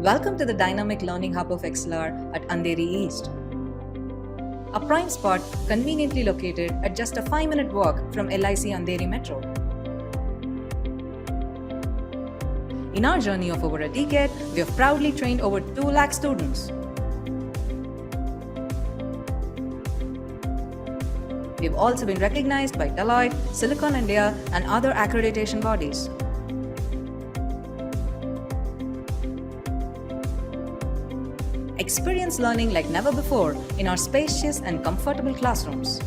Welcome to the dynamic learning hub of XLR at Andheri East. A prime spot conveniently located at just a 5-minute walk from LIC Andheri Metro. In our journey of over a decade, we have proudly trained over 2 lakh students. We've also been recognized by Deloitte, Silicon India, and other accreditation bodies. Experience learning like never before in our spacious and comfortable classrooms.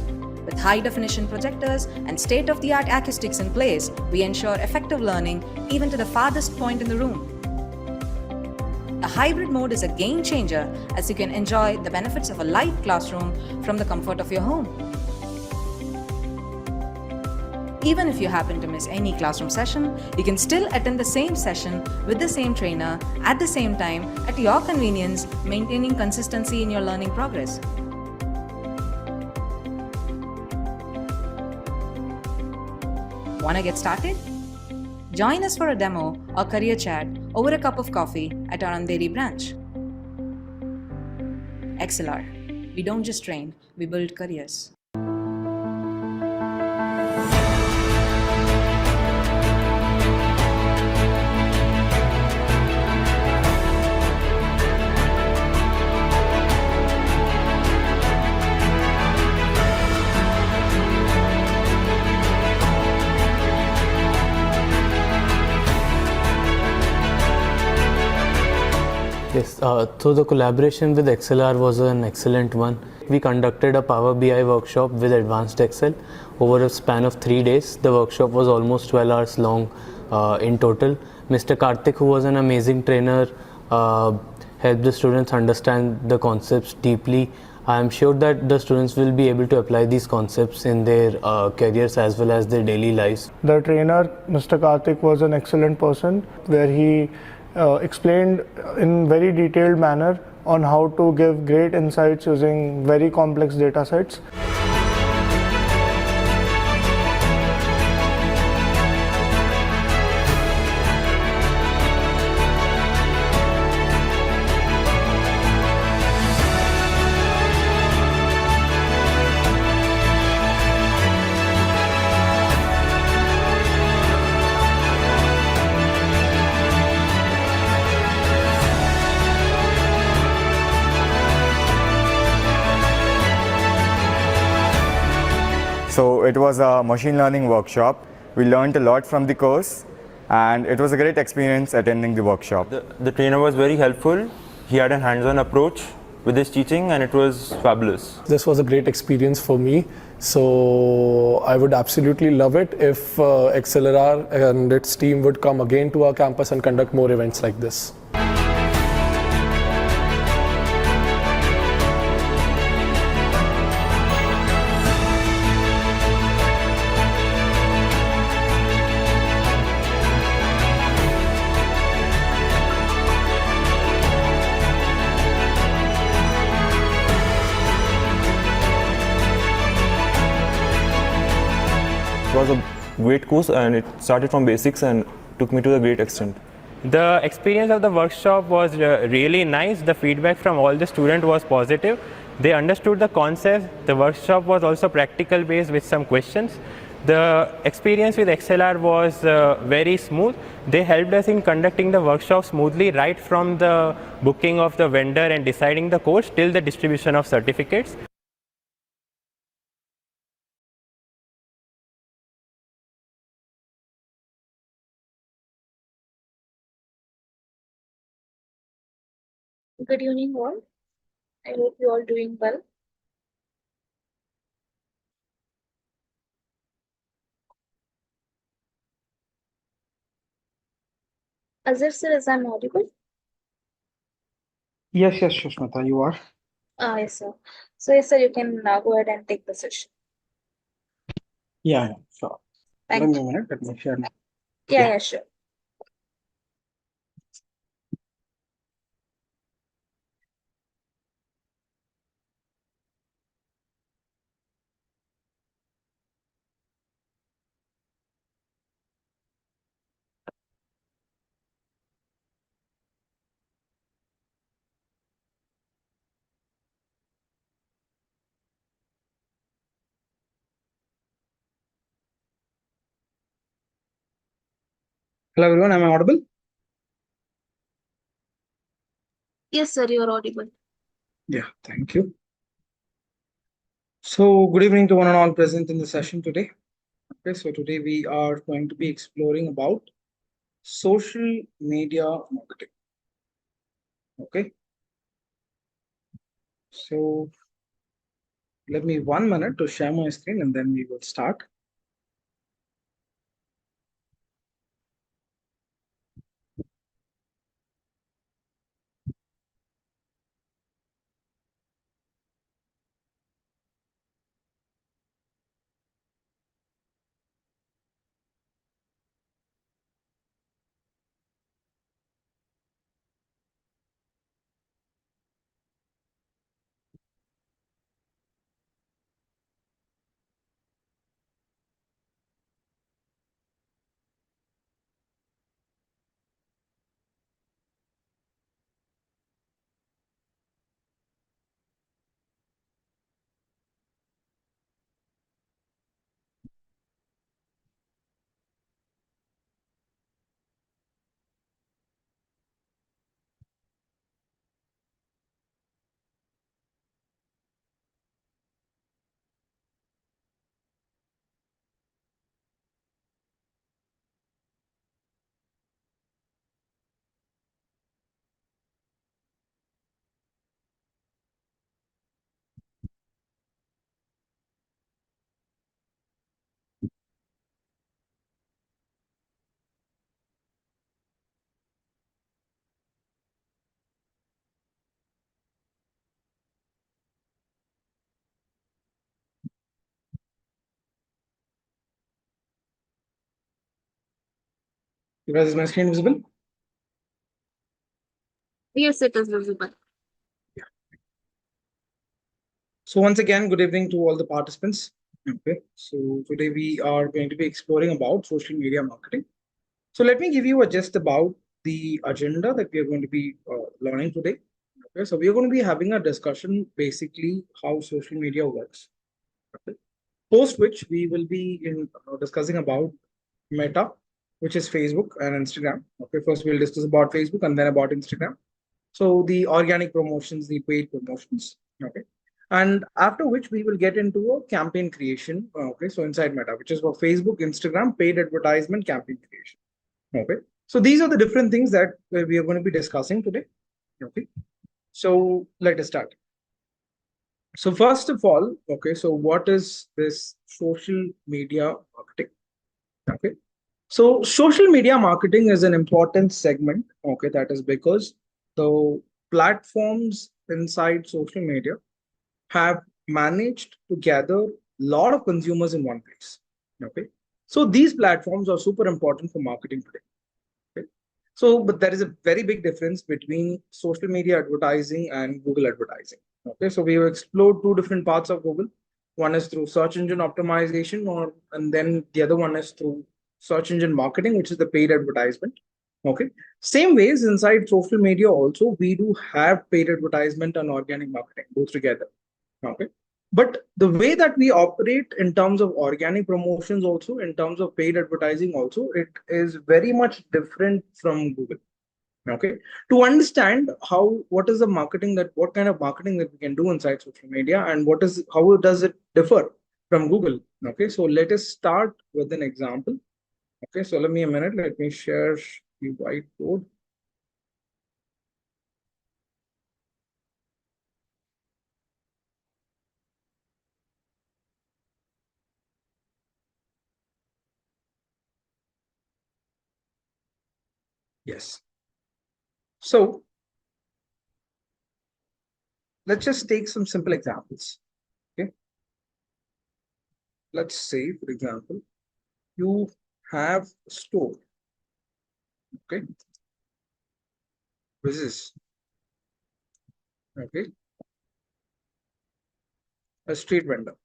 With high-definition projectors and state-of-the-art acoustics in place, we ensure effective learning even to the farthest point in the room. A hybrid mode is a game changer as you can enjoy the benefits of a live classroom from the comfort of your home. Even if you happen to miss any classroom session, you can still attend the same session with the same trainer at the same time at your convenience, maintaining consistency in your learning progress. Want to get started? Join us for a demo or career chat over a cup of coffee at our Andheri branch. XLR. We don't just train, we build careers. Yes, so the collaboration with XLR was an excellent one. We conducted a Power BI workshop with Advanced Excel over a span of 3 days. The workshop was almost 12 hours long in total. Mr. Karthik, who was an amazing trainer, helped the students understand the concepts deeply. I am sure that the students will be able to apply these concepts in their careers as well as their daily lives. The trainer, Mr. Karthik, was an excellent person where he explained in very detailed manner on how to give great insights using very complex data sets. So it was a machine learning workshop. We learned a lot from the course and it was a great experience attending the workshop. The trainer was very helpful. He had a hands-on approach with his teaching and it was fabulous. This was a great experience for me. So I would absolutely love it if XLR and its team would come again to our campus and conduct more events like this. It was a great course and it started from basics and took me to a great extent. The experience of the workshop was really nice. The feedback from all the students was positive. They understood the concept. The workshop was also practical based with some questions. The experience with XLR was very smooth. They helped us in conducting the workshop smoothly right from the booking of the vendor and deciding the course till the distribution of certificates. Good evening all. I hope you all doing well. Azir sir, is I'm audible? Yes, Shushmita, you are. Yes sir. So yes sir, you can go ahead and take the session. Yeah, sure. Give Thank me a you. minute, let me share my. Yeah, sure. Hello everyone, am I audible? Yes, sir, you are audible. Yeah, thank you. So good evening to one and all present in the session today. Okay, so today we are going to be exploring about social media marketing. Okay, so let me 1 minute to share my screen and then we will start. You guys, is my screen visible? Yes, it is visible. So once again, good evening to all the participants. Okay, so today we are going to be exploring about social media marketing. So let me give you a gist about the agenda that we are going to be learning today. Okay, so we are going to be having a discussion basically how social media works. Okay. Post which we will be discussing about Meta, which is Facebook and Instagram. Okay, first we'll discuss about Facebook and then about Instagram. So the organic promotions, the paid promotions. Okay. And after which we will get into a campaign creation. Okay, so inside Meta, which is for Facebook, Instagram, paid advertisement campaign creation. Okay. So these are the different things that we are going to be discussing today. Okay. So let us start. So first of all, okay, so what is this social media marketing? Okay. So social media marketing is an important segment. Okay, that is because the platforms inside social media have managed to gather a lot of consumers in one place. Okay. So these platforms are super important for marketing today. Okay. So, but there is a very big difference between social media advertising and Google advertising. Okay, so we have explored two different parts of Google. One is through search engine optimization, and then the other one is through search engine marketing, which is the paid advertisement. Okay, same ways inside social media also we do have paid advertisement and organic marketing both together. Okay, but the way that we operate in terms of organic promotions also, in terms of paid advertising also, it is very much different from Google. Okay, to understand how what is the marketing that what kind of marketing that we can do inside social media and what is how does it differ from Google. Okay, so let us start with an example. Okay, so let me a minute, let me share the whiteboard. Yes. So let's just take some simple examples. Okay. Let's say, for example, you have a store. Okay. This is okay. A street vendor.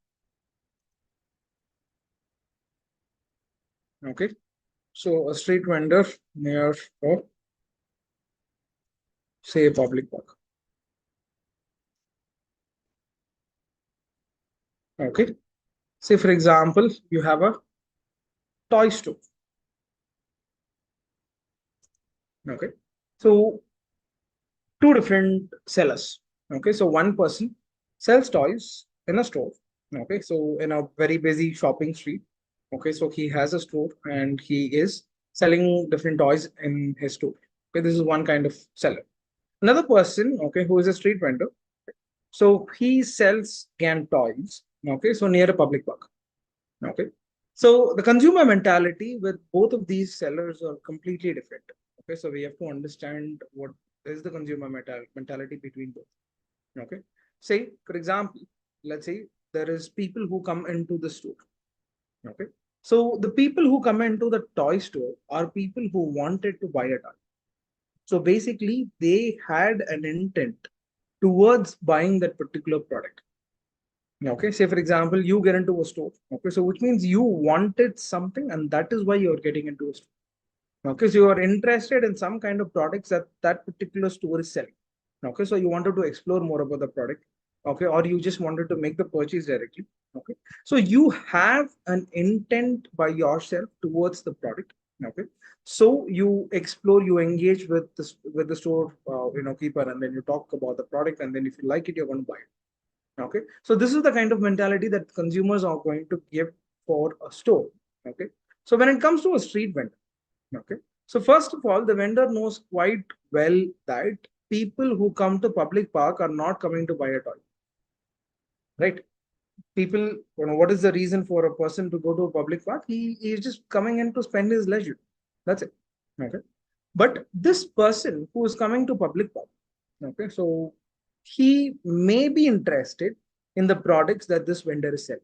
Okay. So a street vendor near say a public park. Okay. Say for example, you have a toy store. Okay, so two different sellers. Okay, so one person sells toys in a store. Okay, so in a very busy shopping street. Okay, so he has a store and he is selling different toys in his store. Okay, this is one kind of seller. Another person, okay, who is a street vendor. So he sells GAN toys. Okay, so near a public park. Okay, so the consumer mentality with both of these sellers are completely different. Okay, so we have to understand what is the consumer mentality between both. Okay, say for example, let's say there is people who come into the store. Okay, so the people who come into the toy store are people who wanted to buy a toy. So basically, they had an intent towards buying that particular product. Okay, say for example, you get into a store. Okay, so which means you wanted something, and that is why you're getting into a store. Okay, so you are interested in some kind of products that that particular store is selling. Okay, so you wanted to explore more about the product. Okay, or you just wanted to make the purchase directly. Okay, so you have an intent by yourself towards the product. Okay, so you explore, you engage with the store, keeper, and then you talk about the product, and then if you like it, you're going to buy it. Okay, so this is the kind of mentality that consumers are going to give for a store. Okay, so when it comes to a street vendor, okay, so first of all, the vendor knows quite well that people who come to public park are not coming to buy a toy, right? People, what is the reason for a person to go to a public park? He is just coming in to spend his leisure. That's it. Okay, but this person who is coming to public park, okay, so he may be interested in the products that this vendor is selling.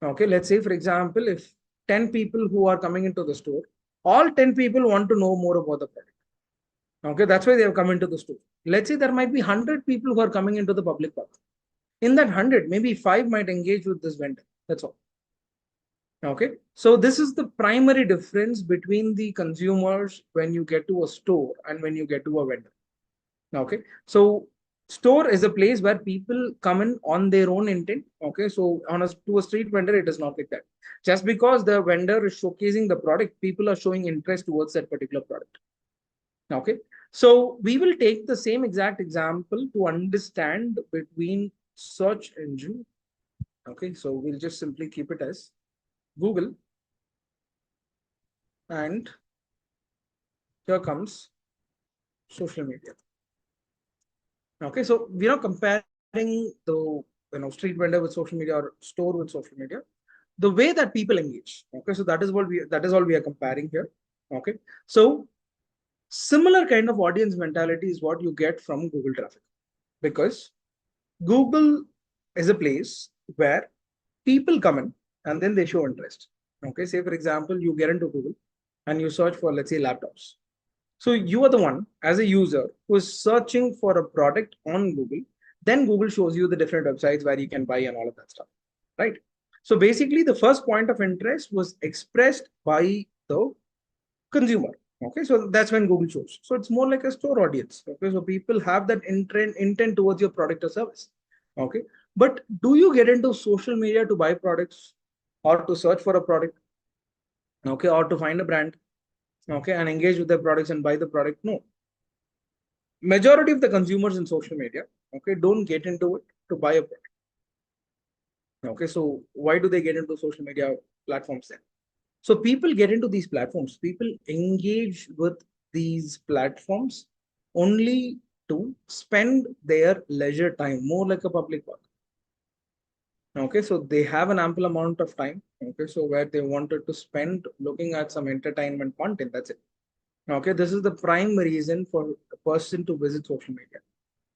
Okay, let's say, for example, if 10 people who are coming into the store, all 10 people want to know more about the product. Okay, that's why they have come into the store. Let's say there might be 100 people who are coming into the public park. In that 100, maybe 5 might engage with this vendor. That's all. Okay, so this is the primary difference between the consumers when you get to a store and when you get to a vendor. Okay, so store is a place where people come in on their own intent. Okay, so to a street vendor, it is not like that. Just because the vendor is showcasing the product, people are showing interest towards that particular product. Okay, so we will take the same exact example to understand between search engine. Okay, so we'll just simply keep it as Google, and here comes social media. Okay, so we are comparing the street vendor with social media or store with social media, the way that people engage. Okay, so that is all we are comparing here. Okay, so similar kind of audience mentality is what you get from Google traffic, because Google is a place where people come in and then they show interest. Okay, say for example, you get into Google and you search for, let's say, laptops. So you are the one as a user who is searching for a product on Google. Then Google shows you the different websites where you can buy and all of that stuff, right? So basically, the first point of interest was expressed by the consumer. Okay, so that's when Google shows. So it's more like a store audience. Okay, so people have that intent towards your product or service. Okay, but do you get into social media to buy products or to search for a product? Okay, or to find a brand? Okay, and engage with the products and buy the product? No. Majority of the consumers in social media, okay, don't get into it to buy a product. Okay, so why do they get into social media platforms then? So people get into these platforms, people engage with these platforms only to spend their leisure time, more like a public park. Okay, so they have an ample amount of time. Okay, so where they wanted to spend looking at some entertainment content, that's it. Okay, this is the prime reason for a person to visit social media.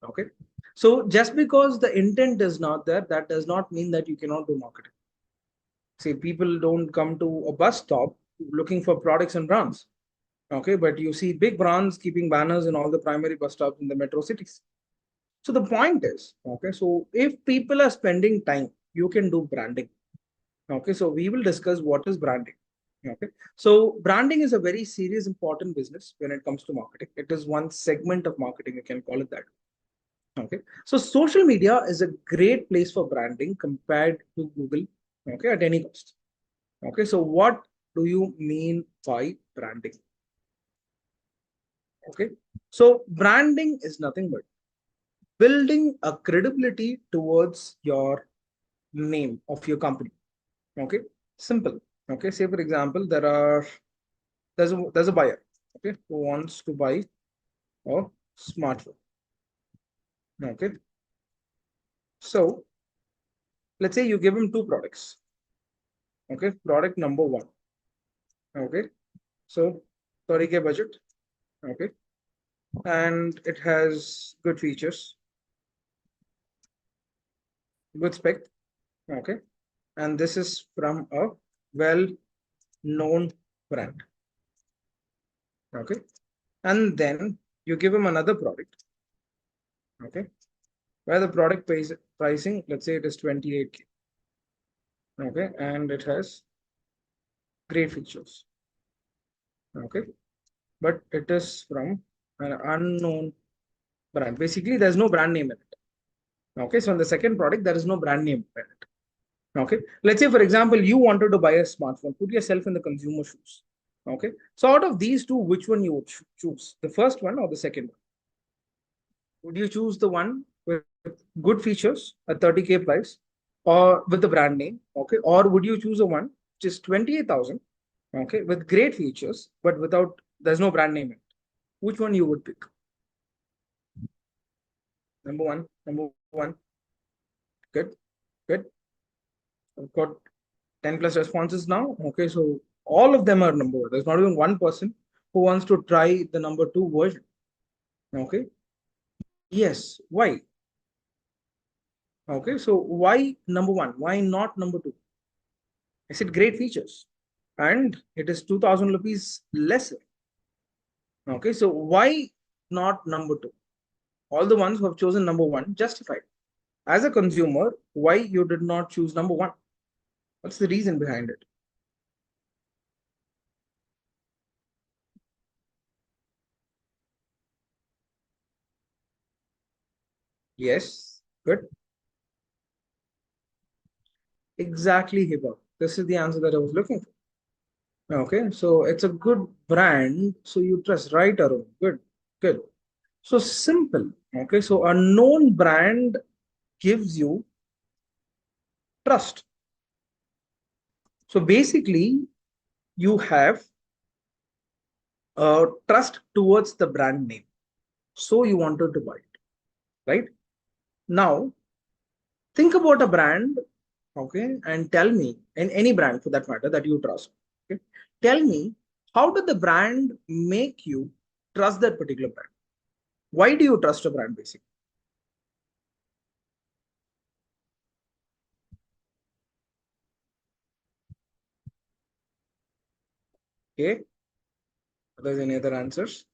Okay, so just because the intent is not there, that does not mean that you cannot do marketing. See, people don't come to a bus stop looking for products and brands. Okay, but you see big brands keeping banners in all the primary bus stops in the metro cities. So the point is, okay, so if people are spending time, you can do branding. Okay, so we will discuss what is branding. Okay, so branding is a very serious, important business when it comes to marketing. It is one segment of marketing, you can call it that. Okay, so social media is a great place for branding compared to Google. Okay, at any cost. Okay, so what do you mean by branding? Okay. So branding is nothing but building a credibility towards your name of your company. Okay. Simple. Okay. Say for example, there's a buyer, okay, who wants to buy a smartphone. Okay. So let's say you give him two products. Okay. Product number one. Okay. So 30K budget. Okay. And it has good features, good spec. Okay. And this is from a well-known brand. Okay. And then you give him another product. Okay. Where the product pricing, let's say it is 28K. Okay. And it has great features. Okay. But it is from an unknown brand. Basically, there's no brand name in it. Okay. So on the second product, there is no brand name in it. Okay. Let's say, for example, you wanted to buy a smartphone. Put yourself in the consumer shoes. Okay. So out of these two, which one you would choose? The first one or the second one? Would you choose the one with good features at 30K price or with the brand name? Okay. Or would you choose a one which is 28,000, okay, with great features, but there's no brand name in it? Which one you would pick? Number one. Good. I've got 10 plus responses now. Okay, so all of them are number one. There's not even one person who wants to try the number two version. Okay. Yes. Why? Okay, so why number one? Why not number two? I said great features and it is 2,000 rupees lesser. Okay, so why not number two? All the ones who have chosen number one justified. As a consumer, why you did not choose number one? What's the reason behind it? Yes, good. Exactly, Hiba. This is the answer that I was looking for. Okay, so it's a good brand, so you trust, right, Arun? Good. So simple. Okay, so a known brand gives you trust. So basically, you have trust towards the brand name. So you wanted to buy it, right? Now, think about a brand, okay, and tell me, in any brand for that matter that you trust, okay, tell me, how did the brand make you trust that particular brand? Why do you trust a brand basically? Okay, are there any other answers?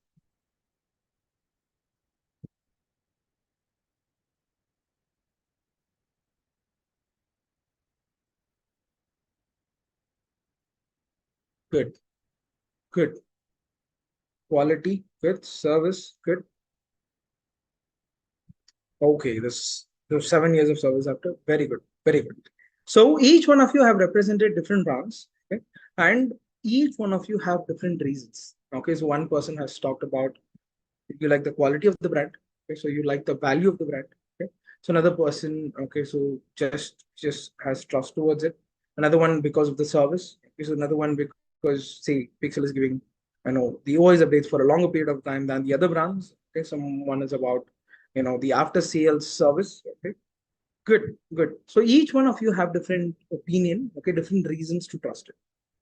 Good. Quality, good. Service, good. Okay, there's 7 years of service after. Very good. So each one of you have represented different brands, okay? And each one of you have different reasons. Okay, so one person has talked about you like the quality of the brand. Okay, so you like the value of the brand. Okay, so another person, okay, so just has trust towards it. Another one because of the service. Okay, so another one because say Pixel is giving, I know, the OS updates for a longer period of time than the other brands. Okay, someone is about, the after sales service. Okay, good. So each one of you have different opinion. Okay, different reasons to trust it.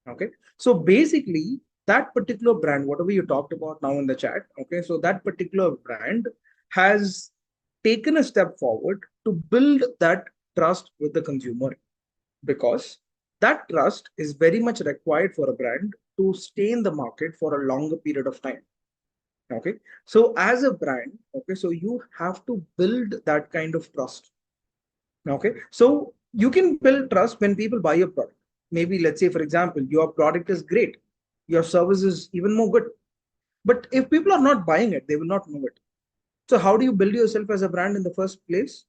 Okay, so basically that particular brand, whatever you talked about now in the chat, okay, so that particular brand has taken a step forward to build that trust with the consumer, because that trust is very much required for a brand to stay in the market for a longer period of time. Okay, so as a brand, okay, so you have to build that kind of trust. Okay, so you can build trust when people buy your product. Maybe let's say, for example, your product is great, your service is even more good, but if people are not buying it, they will not know it. So how do you build yourself as a brand in the first place?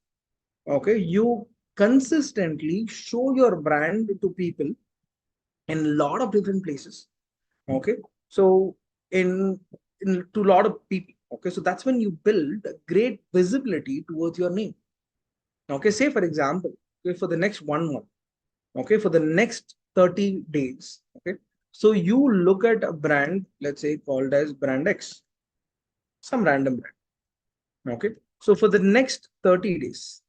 Okay, you consistently show your brand to people in a lot of different places. Okay, so in to a lot of people. Okay, so that's when you build a great visibility towards your name. Okay, say for example, okay, for the next 1 month, okay, for the next 30 days, okay, so you look at a brand, let's say called as brand X, some random brand. Okay, so for the next 30 days,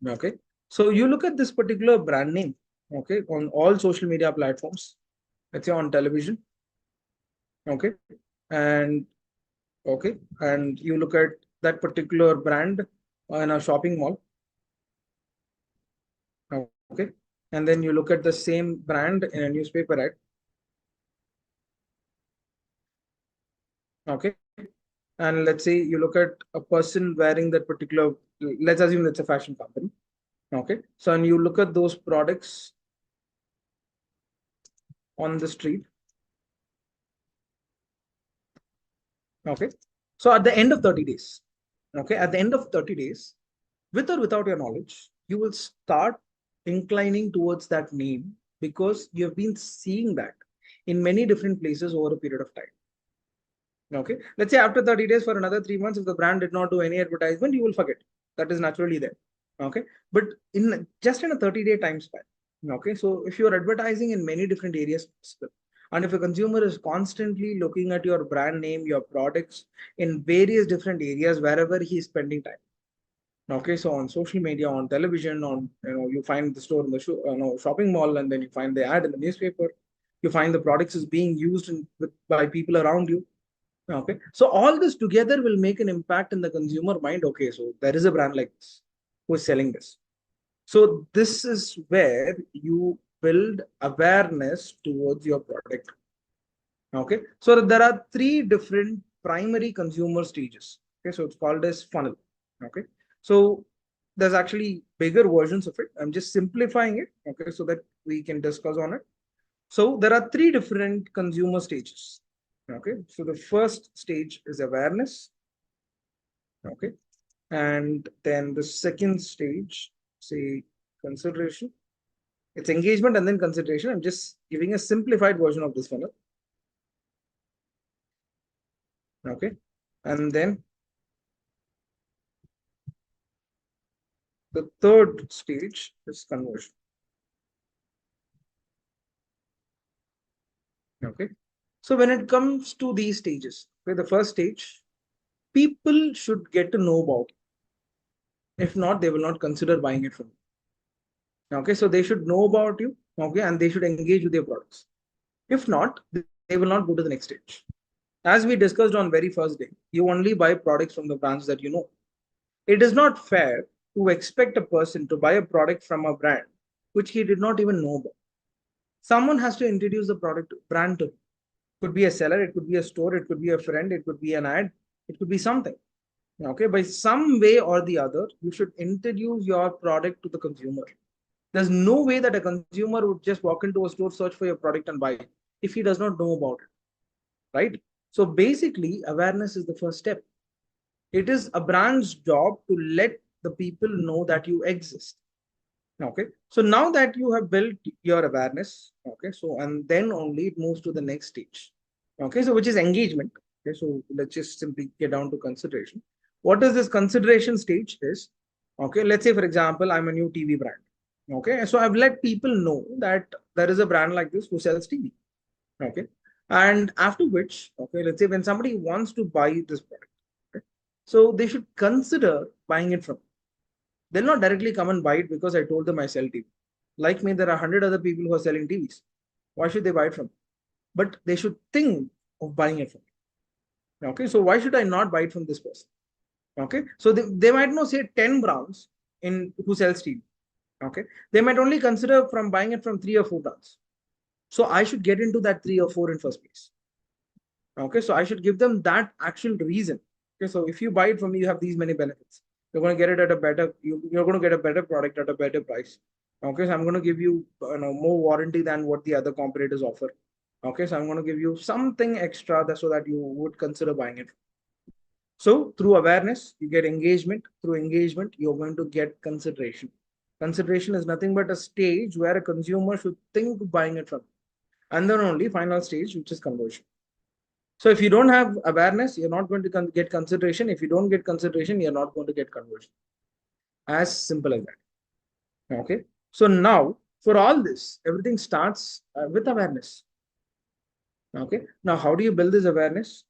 okay, so you look at this particular brand name, okay, on all social media platforms, let's say on television, okay, and okay, and you look at that particular brand in a shopping mall, okay, and then you look at the same brand in a newspaper ad, okay, and let's say you look at a person wearing that particular, let's assume it's a fashion company, okay, so and you look at those products on the street, okay, so at the end of 30 days, okay, at the end of 30 days, with or without your knowledge, you will start inclining towards that name because you have been seeing that in many different places over a period of time. Okay, let's say after 30 days, for another 3 months, if the brand did not do any advertisement, you will forget. That is naturally there. Okay, but in just in a 30-day time span. Okay, so if you are advertising in many different areas, and if a consumer is constantly looking at your brand name, your products in various different areas wherever he is spending time. Okay, so on social media, on television, on you find the store in the shopping mall, and then you find the ad in the newspaper. You find the products is being used by people around you. Okay, so all this together will make an impact in the consumer mind. Okay, so there is a brand like this who is selling this. So this is where you build awareness towards your product. Okay, so there are 3 different primary consumer stages. Okay, so it's called as funnel. Okay, so there's actually bigger versions of it. I'm just simplifying it. Okay, so that we can discuss on it. So there are 3 different consumer stages. Okay, so the first stage is awareness. Okay, and then the second stage, say consideration. It's engagement and then consideration. I'm just giving a simplified version of this funnel. Okay, and then the third stage is conversion. Okay, so when it comes to these stages, okay, the first stage, people should get to know about it. If not, they will not consider buying it from you. Okay, so they should know about you, okay, and they should engage with your products. If not, they will not go to the next stage. As we discussed on very first day, you only buy products from the brands that you know. It is not fair to expect a person to buy a product from a brand which he did not even know about. Someone has to introduce the product brand to him. Could be a seller, it could be a store, it could be a friend, it could be an ad, it could be something. Okay, by some way or the other, you should introduce your product to the consumer. There's no way that a consumer would just walk into a store, search for your product and buy it if he does not know about it, right? So basically, awareness is the first step. It is a brand's job to let the people know that you exist. Okay, so now that you have built your awareness, okay, so and then only it moves to the next stage. Okay, so which is engagement. Okay, so let's just simply get down to consideration. What is this consideration stage is? Okay, let's say for example, I'm a new TV brand. Okay, so I've let people know that there is a brand like this who sells TV. Okay, and after which, okay, let's say when somebody wants to buy this product, okay, so they should consider buying it from. They'll not directly come and buy it because I told them I sell TV. Like me, there are 100 other people who are selling TVs. Why should they buy it from? But they should think of buying it from. Okay, so why should I not buy it from this person? Okay, so they might know, say 10 brands in who sells TV. Okay, they might only consider from buying it from 3 or 4 brands. So I should get into that 3 or 4 in first place. Okay, so I should give them that actual reason. Okay, so if you buy it from me, you have these many benefits. You're going to get it at a better, you're going to get a better product at a better price. Okay, so I'm going to give you, more warranty than what the other competitors offer. Okay, so I'm going to give you something extra so that you would consider buying it. So through awareness, you get engagement. Through engagement, you're going to get consideration. Consideration is nothing but a stage where a consumer should think of buying it from. And then only final stage, which is conversion. So if you don't have awareness, you're not going to get consideration. If you don't get consideration, you're not going to get conversion. As simple as that. Okay. So now for all this, everything starts with awareness. Okay. Now, how do you build this awareness?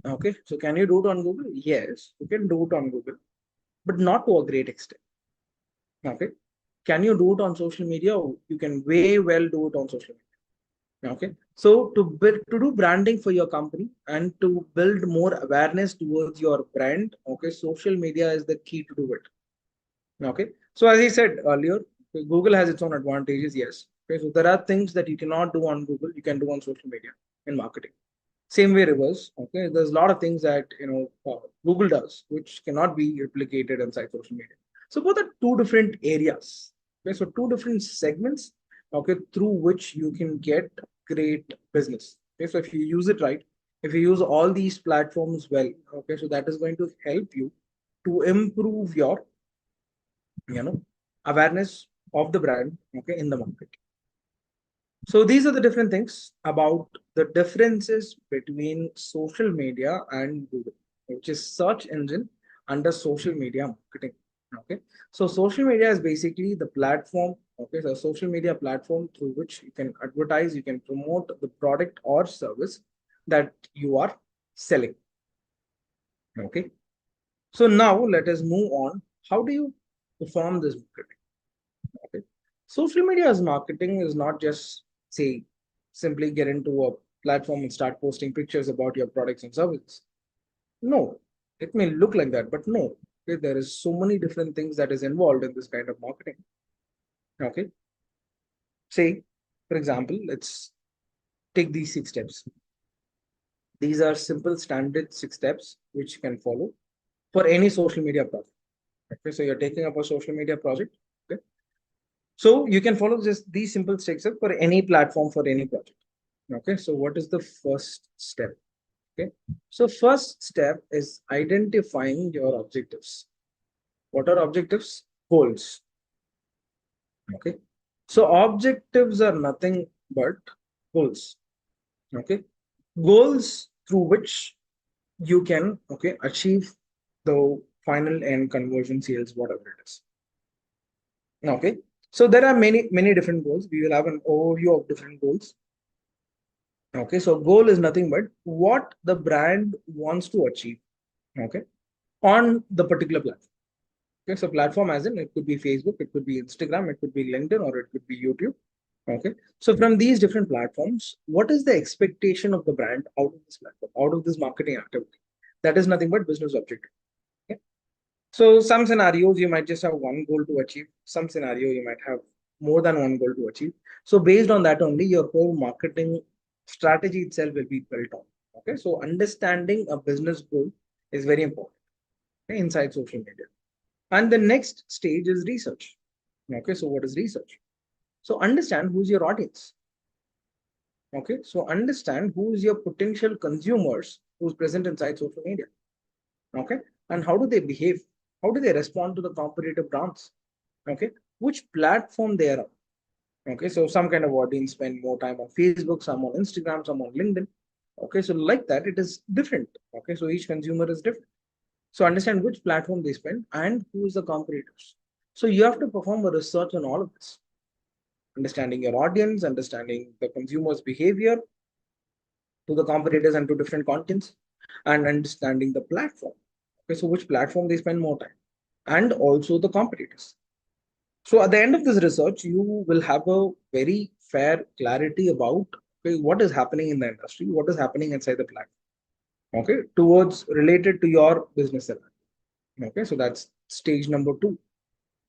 Okay. So can you do it on Google? Yes, you can do it on Google, but not to a great extent. Okay. Can you do it on social media? You can way well do it on social media. Okay. So to do branding for your company and to build more awareness towards your brand, okay, social media is the key to do it. Okay. So as I said earlier, Google has its own advantages. Yes. Okay. So there are things that you cannot do on Google, you can do on social media in marketing. Same way reverse. Okay. There's a lot of things that Google does which cannot be replicated inside social media. So both are two different areas. Okay. So two different segments, okay, through which you can get great business. Okay. So if you use it right, if you use all these platforms well, okay, so that is going to help you to improve your awareness of the brand, okay, in the market. So these are the different things about the differences between social media and Google, which is search engine under social media marketing. Okay. So social media is basically the platform, okay, so social media platform through which you can advertise, you can promote the product or service that you are selling. Okay. So now let us move on. How do you perform this marketing? Okay. Social media as marketing is not just say simply get into a platform and start posting pictures about your products and services. No, it may look like that, but no. Okay, there is so many different things that is involved in this kind of marketing. Okay. Say, for example, let's take these 6 steps. These are simple standard 6 steps which you can follow for any social media project. Okay, so you're taking up a social media project. Okay. So you can follow just these simple steps for any platform for any project. Okay, so what is the first step? Okay, so first step is identifying your objectives. What are objectives? Goals. Okay, so objectives are nothing but goals. Okay, goals through which you can achieve the final end conversion sales, whatever it is. Okay, so there are many different goals. We will have an overview of different goals. Okay, so goal is nothing but what the brand wants to achieve, okay, on the particular platform. Okay, so platform as in it could be Facebook, it could be Instagram, it could be LinkedIn, or it could be YouTube. Okay, so from these different platforms, what is the expectation of the brand out of this platform, out of this marketing activity? That is nothing but business objective. Okay, so some scenarios you might just have one goal to achieve, some scenario you might have more than one goal to achieve. So based on that only, your whole marketing strategy itself will be built on. Okay, so understanding a business goal is very important, okay, inside social media. And the next stage is research. Okay, so what is research? So understand who's your audience. Okay, so understand who is your potential consumers who's present inside social media. Okay, and how do they behave? How do they respond to the competitive brands? Okay, which platform they are on? Okay, so some kind of audience spend more time on Facebook, some on Instagram, some on LinkedIn. Okay, so like that, it is different. Okay, so each consumer is different. So understand which platform they spend and who is the competitors. So you have to perform a research on all of this. Understanding your audience, understanding the consumer's behavior to the competitors and to different contents, and understanding the platform. Okay, so which platform they spend more time, and also the competitors. So at the end of this research, you will have a very fair clarity about what is happening in the industry, what is happening inside the platform. Okay, towards related to your business. Okay, so that's stage number 2.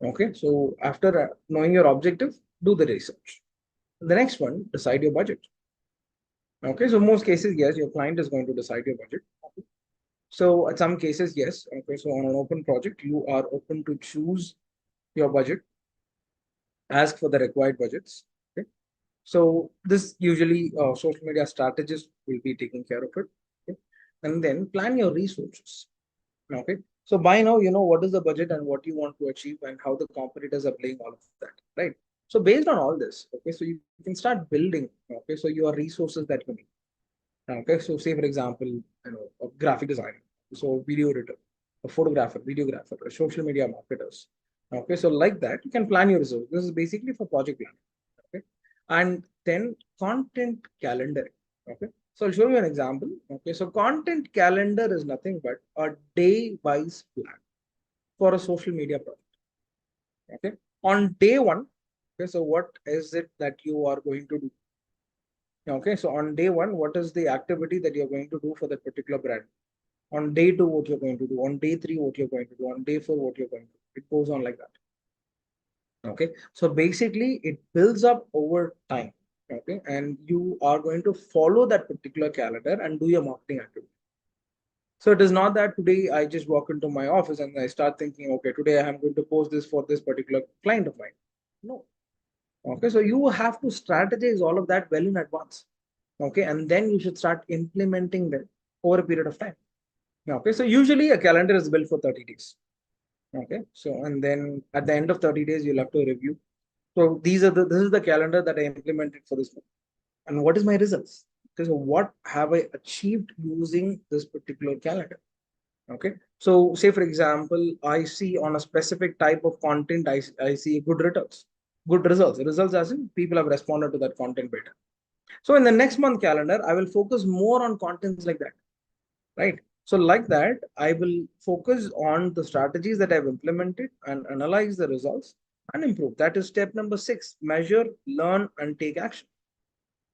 Okay, so after knowing your objective, do the research. The next one, decide your budget. Okay, so most cases, yes, your client is going to decide your budget. Okay. So at some cases, yes. Okay, so on an open project, you are open to choose your budget, ask for the required budgets. Okay, so this usually social media strategists will be taking care of it. Okay, and then plan your resources. Okay, so by now you know what is the budget and what you want to achieve and how the competitors are playing all of that, right? So based on all this, okay, so you can start building, okay, so your resources that you need. Okay, so say for example, a graphic designer, so video editor, a photographer, videographer, a social media marketers. Okay, so like that, you can plan your resources. This is basically for project planning. Okay, and then content calendar. Okay, so I'll show you an example. Okay, so content calendar is nothing but a day-wise plan for a social media project. Okay, on day one. Okay, so what is it that you are going to do? Okay, so on day one, what is the activity that you're going to do for that particular brand? On day two, what you're going to do? On day three, what you're going to do? On day four, what you're going to do? It goes on like that. Okay, so basically, it builds up over time. Okay, and you are going to follow that particular calendar and do your marketing activity. So it is not that today I just walk into my office and I start thinking, okay, today I am going to post this for this particular client of mine. No. Okay, so you have to strategize all of that well in advance. Okay, and then you should start implementing them over a period of time. Okay, so usually a calendar is built for 30 days. Okay, so and then at the end of 30 days, you'll have to review. So this is the calendar that I implemented for this month. And what is my results? Okay, so what have I achieved using this particular calendar? Okay, so say for example, I see on a specific type of content, I see good results. Results as in people have responded to that content better. So in the next month calendar, I will focus more on contents like that, right? So like that, I will focus on the strategies that I've implemented and analyze the results and improve. That is step number 6, measure, learn, and take action.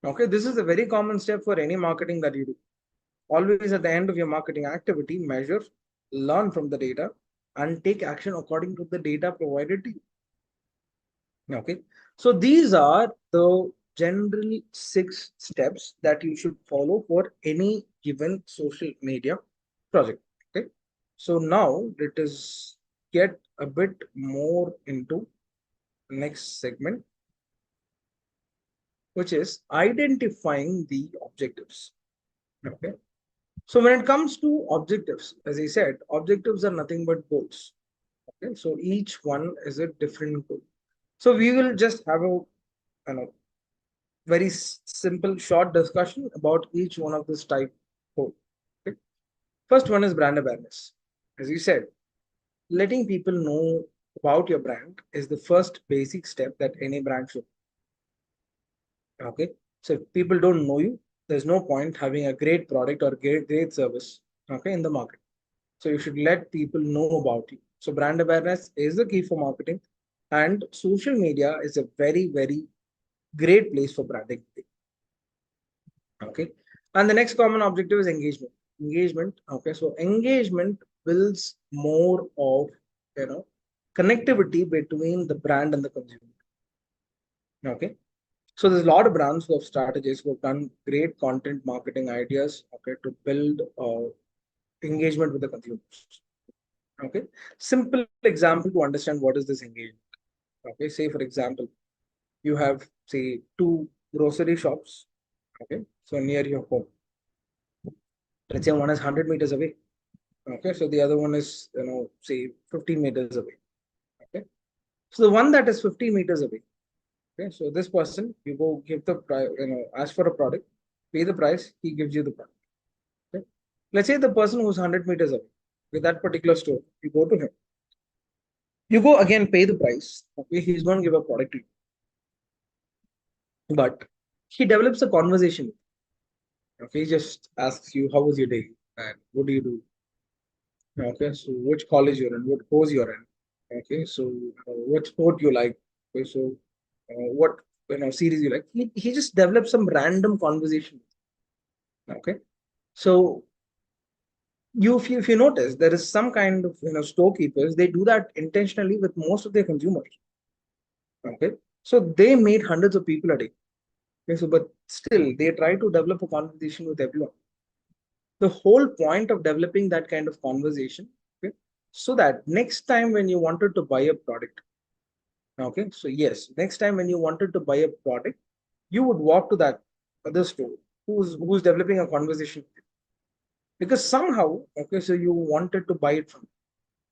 Okay, this is a very common step for any marketing that you do. Always at the end of your marketing activity, measure, learn from the data, and take action according to the data provided to you. Okay, so these are the general 6 steps that you should follow for any given social media project. Okay, so now let us get a bit more into next segment, which is identifying the objectives. Okay, so when it comes to objectives, as I said, objectives are nothing but goals. Okay, so each one is a different goal. So we will just have a very simple short discussion about each one of this type goal. Okay. First one is brand awareness. As you said, letting people know about your brand is the first basic step that any brand should. Okay, so if people don't know you, there's no point having a great product or great service, okay, in the market. So you should let people know about you. So brand awareness is the key for marketing, and social media is a very great place for branding. Okay, and the next common objective is engagement. Okay, so engagement builds more of connectivity between the brand and the consumer. Okay, so there's a lot of brands who have strategies who have done great content marketing ideas, okay, to build engagement with the consumers. Okay, simple example to understand what is this engagement. Okay, say for example, you have say 2 grocery shops. Okay, so near your home. Let's say one is 100 meters away. Okay, so the other one is say 15 meters away. Okay, so the one that is 50 meters away. Okay, so this person, you go give the price, ask for a product, pay the price, he gives you the product. Okay, let's say the person who's 100 meters away with that particular store, you go to him. You go again, pay the price. Okay, he's going to give a product to you, but he develops a conversation. Okay, he just asks you, how was your day and what do you do? Okay, so which college you're in, what course you're in. Okay, so what sport you like. Okay, so what series you like. He just develops some random conversation. Okay, so if you notice, there is some kind of storekeepers, they do that intentionally with most of their consumers. Okay, so they meet hundreds of people a day. Okay, so but still they try to develop a conversation with everyone. The whole point of developing that kind of conversation, okay, so that next time when you wanted to buy a product, okay, so yes, next time when you wanted to buy a product, you would walk to that other store who's developing a conversation with you. Because somehow, okay, so you wanted to buy it from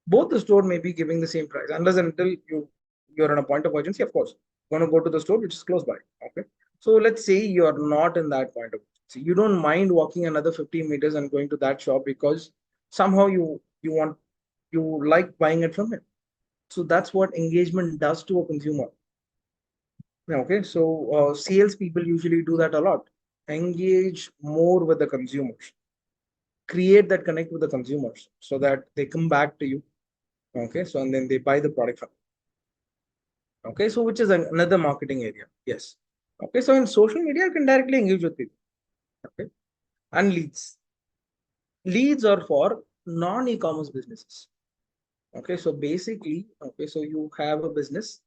both the store may be giving the same price, unless until you're on a point of urgency, of course, you're going to go to the store which is close by. Okay, so let's say you're not in that point of urgency. So you don't mind walking another 15 meters and going to that shop because somehow you like buying it from him. So that's what engagement does to a consumer. Okay, so sales people usually do that a lot. Engage more with the consumers, create that connect with the consumers so that they come back to you. Okay, so and then they buy the product from you. Okay, so which is another marketing area. Yes. Okay, so in social media, you can directly engage with people. Okay, and leads. Leads are for non-e-commerce businesses. Okay, so basically, okay, so you have a business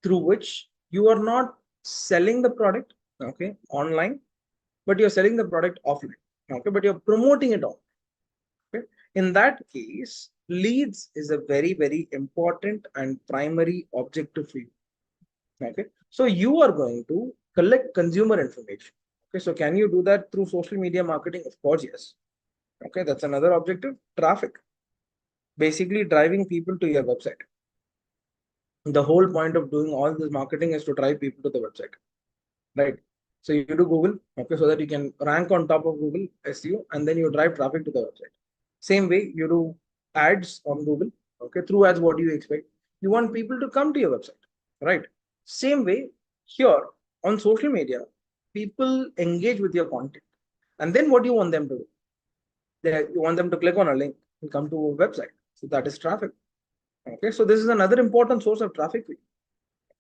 through which you are not selling the product, okay, online, but you're selling the product offline. Okay, but you're promoting it on. Okay, in that case, leads is a very, very important and primary objective for you. Okay, so you are going to collect consumer information. Okay, so can you do that through social media marketing? Of course, yes. Okay, that's another objective. Traffic, basically driving people to your website. The whole point of doing all this marketing is to drive people to the website, right? So you do Google, okay, so that you can rank on top of Google SEO, and then you drive traffic to the website. Same way you do ads on Google, okay, through ads, what do you expect? You want people to come to your website, right? Same way here on social media, people engage with your content, and then what do you want them to do? You want them to click on a link and come to a website. So that is traffic. Okay, so this is another important source of traffic.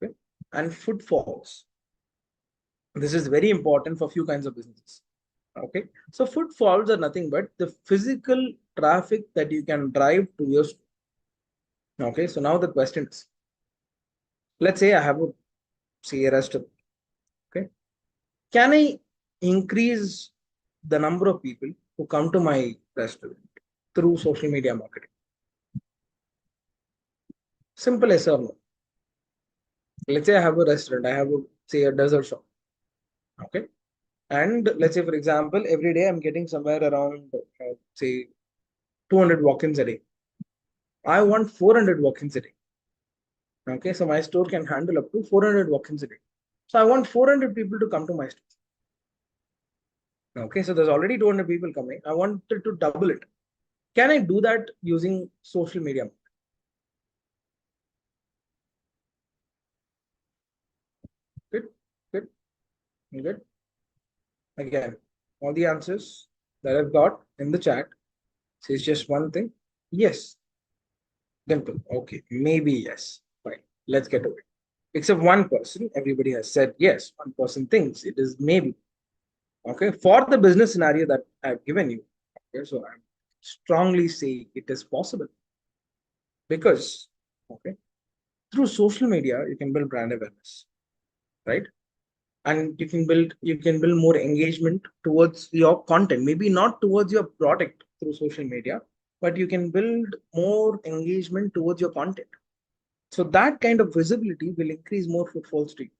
Okay, and footfalls. This is very important for few kinds of businesses. Okay, so footfalls are nothing but the physical traffic that you can drive to your store. Okay, so now the question is, let's say I have a restaurant. Okay, can I increase the number of people who come to my restaurant through social media marketing? Simple as or no. Let's say I have a restaurant, I have a dessert shop. Okay, and let's say, for example, every day I'm getting somewhere around say 200 walk-ins a day. I want 400 walk-ins a day. Okay, so my store can handle up to 400 walk-ins a day. So I want 400 people to come to my store. Okay, so there's already 200 people coming. I wanted to double it. Can I do that using social media? Good, good, good. Again, all the answers that I've got in the chat says just one thing. Yes. Dimple. Okay, maybe yes. Fine. Let's get to it. Except one person, everybody has said yes. One person thinks it is maybe. Okay, for the business scenario that I've given you. Okay, so I'm strongly saying it is possible because, okay, through social media you can build brand awareness, right? And you can build more engagement towards your content. Maybe not towards your product through social media, but you can build more engagement towards your content. So that kind of visibility will increase more footfalls to you.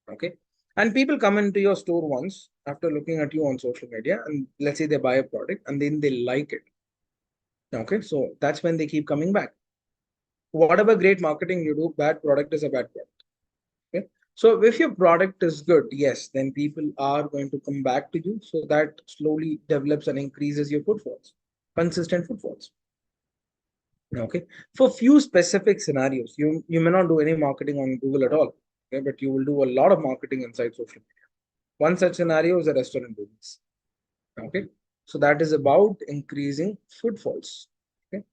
Okay, and people come into your store once after looking at you on social media, and let's say they buy a product and then they like it. Okay, so that's when they keep coming back. Whatever great marketing you do, bad product is a bad product. Okay, so if your product is good, yes, then people are going to come back to you. So that slowly develops and increases your footfalls, consistent footfalls. Okay, for few specific scenarios, you may not do any marketing on Google at all. Okay, but you will do a lot of marketing inside social media. One such scenario is a restaurant business. Okay, so that is about increasing footfalls. Okay,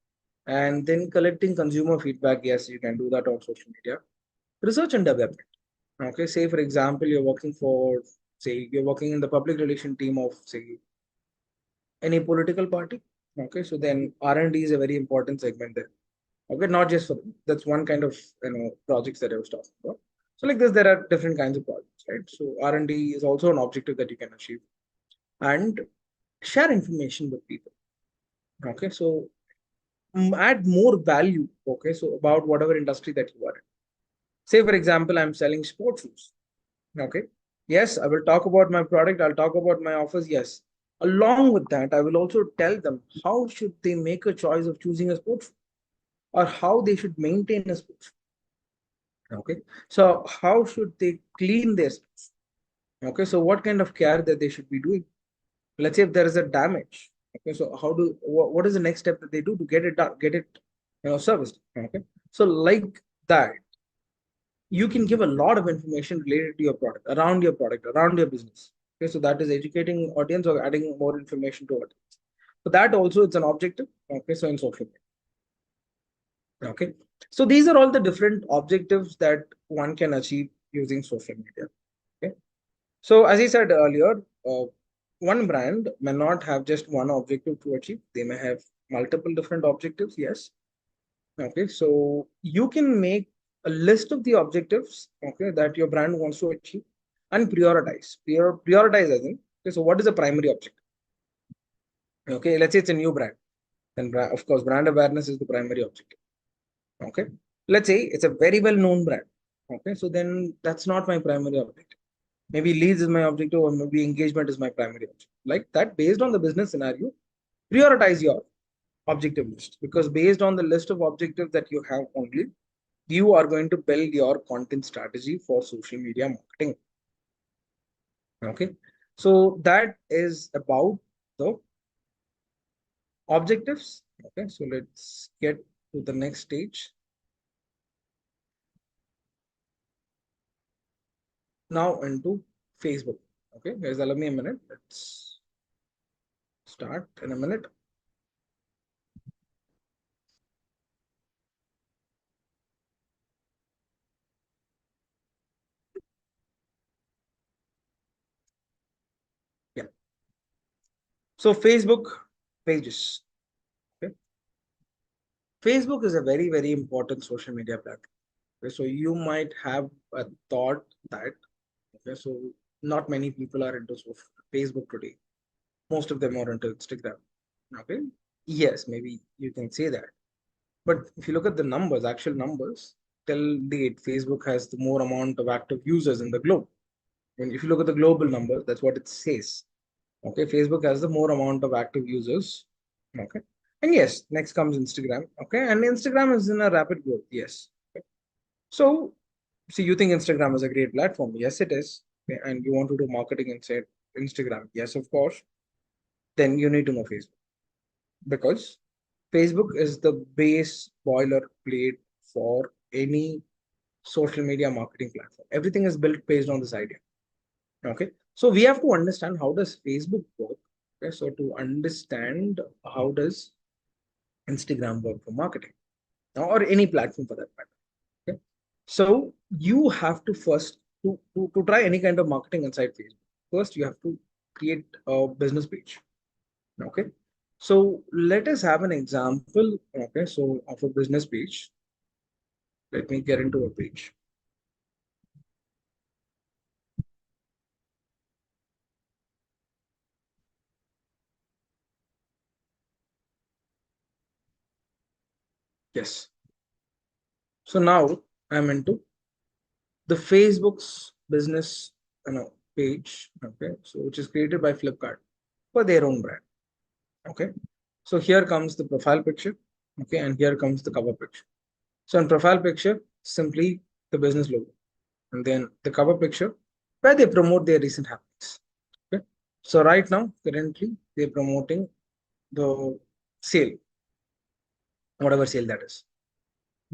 and then collecting consumer feedback. Yes, you can do that on social media. Research and development. Okay, say for example, you're working in the public relation team of any political party. Okay, so then R&D is a very important segment there. Okay, not just for them. That's one kind of projects that I was talking about. So like this, there are different kinds of projects, right? So R&D is also an objective that you can achieve, and share information with people. Okay, so add more value. Okay, so about whatever industry that you are in. Say for example, I'm selling sports shoes. Okay, yes, I will talk about my product. I'll talk about my offers. Yes, along with that, I will also tell them how should they make a choice of choosing a sports shoe, or how they should maintain a sports shoe. Okay, so how should they clean their sports? Okay, so what kind of care that they should be doing? Let's say if there is a damage. Okay, so what is the next step that they do to get it done, get it serviced? Okay, so like that, you can give a lot of information related to your product, around your business. Okay, so that is educating audience or adding more information to it. So that also it's an objective. Okay, so in social media. Okay, so these are all the different objectives that one can achieve using social media. Okay, so as I said earlier, one brand may not have just one objective to achieve. They may have multiple different objectives. Yes. Okay, so you can make a list of the objectives, okay, that your brand wants to achieve and prioritize. Prioritize as in, okay, so what is the primary objective? Okay, let's say it's a new brand. Then of course, brand awareness is the primary objective. Okay, let's say it's a very well-known brand. Okay, so then that's not my primary objective. Maybe leads is my objective, or maybe engagement is my primary objective. Like that, based on the business scenario, prioritize your objective list, because based on the list of objectives that you have only, you are going to build your content strategy for social media marketing. Okay, so that is about the objectives. Okay, so let's get to the next stage. Now into Facebook. Okay, guys, allow me a minute. Let's start in a minute. Yeah. So Facebook pages. Okay. Facebook is a very, very important social media platform. Okay, so you might have a thought that, okay, so not many people are into Facebook today. Most of them are into Instagram. Okay. Yes, maybe you can say that. But if you look at the numbers, actual numbers, till date, Facebook has the more amount of active users in the globe. And if you look at the global numbers, that's what it says. Okay, Facebook has the more amount of active users. Okay. And yes, next comes Instagram. Okay. And Instagram is in a rapid growth. Yes. Okay. So, see, you think Instagram is a great platform. Yes, it is. Okay. And you want to do marketing inside Instagram. Yes, of course. Then you need to know Facebook, because Facebook is the base boilerplate for any social media marketing platform. Everything is built based on this idea. Okay, so we have to understand how does Facebook work. Okay, so to understand how does Instagram work for marketing, or any platform for that matter. Okay, so you have to first to try any kind of marketing inside Facebook. First, you have to create a business page. Okay, so let us have an example. Okay, so of a business page. Let me get into a page. Yes. So now I'm into the Facebook's business page. Okay, so which is created by Flipkart for their own brand. Okay, so here comes the profile picture. Okay, and here comes the cover picture. So in profile picture, simply the business logo, and then the cover picture where they promote their recent happenings. Okay, so right now, currently, they're promoting the sale, whatever sale that is.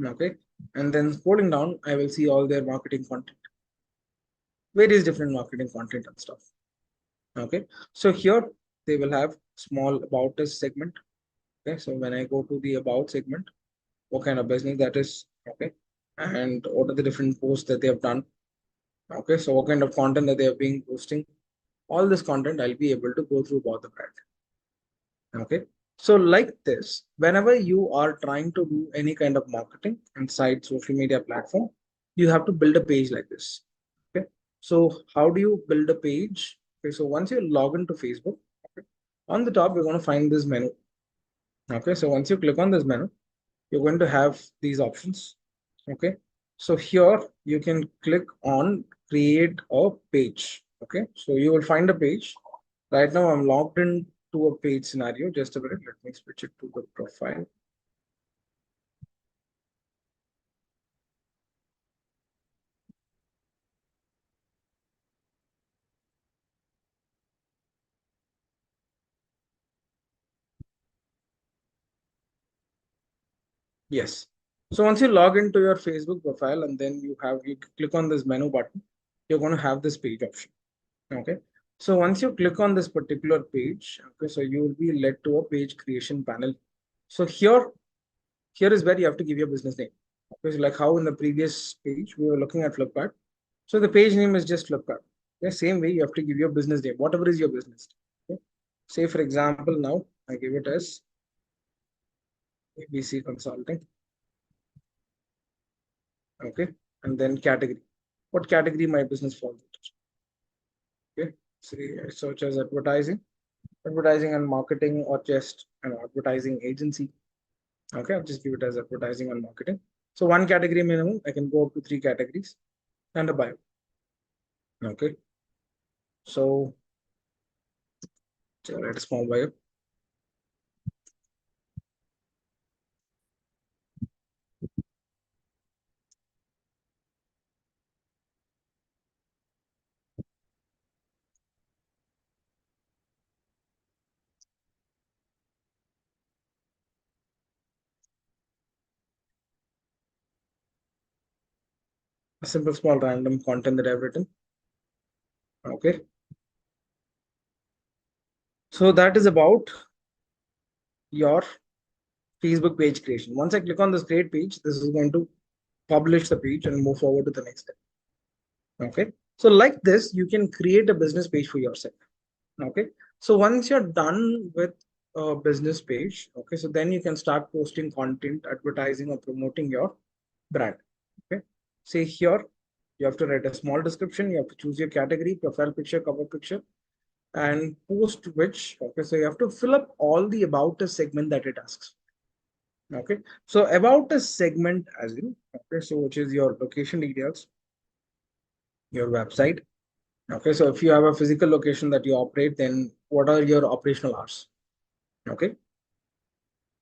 Okay, and then scrolling down, I will see all their marketing content, various different marketing content and stuff. Okay, so here they will have small about us segment. Okay, so when I go to the about segment, what kind of business that is, okay, and what are the different posts that they have done. Okay, so what kind of content that they have been posting, all this content I'll be able to go through about the brand. Okay, so like this, whenever you are trying to do any kind of marketing inside social media platform, you have to build a page like this. Okay, so how do you build a page? Okay, so once you log into Facebook, okay, on the top you're going to find this menu. Okay, so once you click on this menu, you're going to have these options. Okay, so here you can click on create a page. Okay, so you will find a page. Right now I'm logged in to a page scenario. Just a minute, let me switch it to the profile. Yes. So once you log into your Facebook profile and then you click on this menu button, you're going to have this page option. Okay. So once you click on this particular page, okay, so you will be led to a page creation panel. So here is where you have to give your business name. Okay, so like how in the previous page we were looking at Flipkart. So the page name is just Flipkart. The same way you have to give your business name, whatever is your business. Okay. Say for example, now I give it as ABC Consulting. Okay, and then category. What category my business falls into? Okay, say I search as advertising and marketing, or just an advertising agency. Okay, I'll just give it as advertising and marketing. So one category minimum, I can go up to 3 categories and a bio. Okay, so write a small bio. A simple small random content that I've written. Okay, so that is about your Facebook page creation. Once I click on this create page, this is going to publish the page and move forward to the next step. Okay, so like this, you can create a business page for yourself. Okay, so once you're done with a business page, okay, so then you can start posting content, advertising, or promoting your brand. Okay, say here you have to write a small description, you have to choose your category, profile picture, cover picture, and post which. Okay, so you have to fill up all the about us segment that it asks. Okay, so about us segment as in, okay, so which is your location details, your website. Okay, so if you have a physical location that you operate, then what are your operational hours? Okay,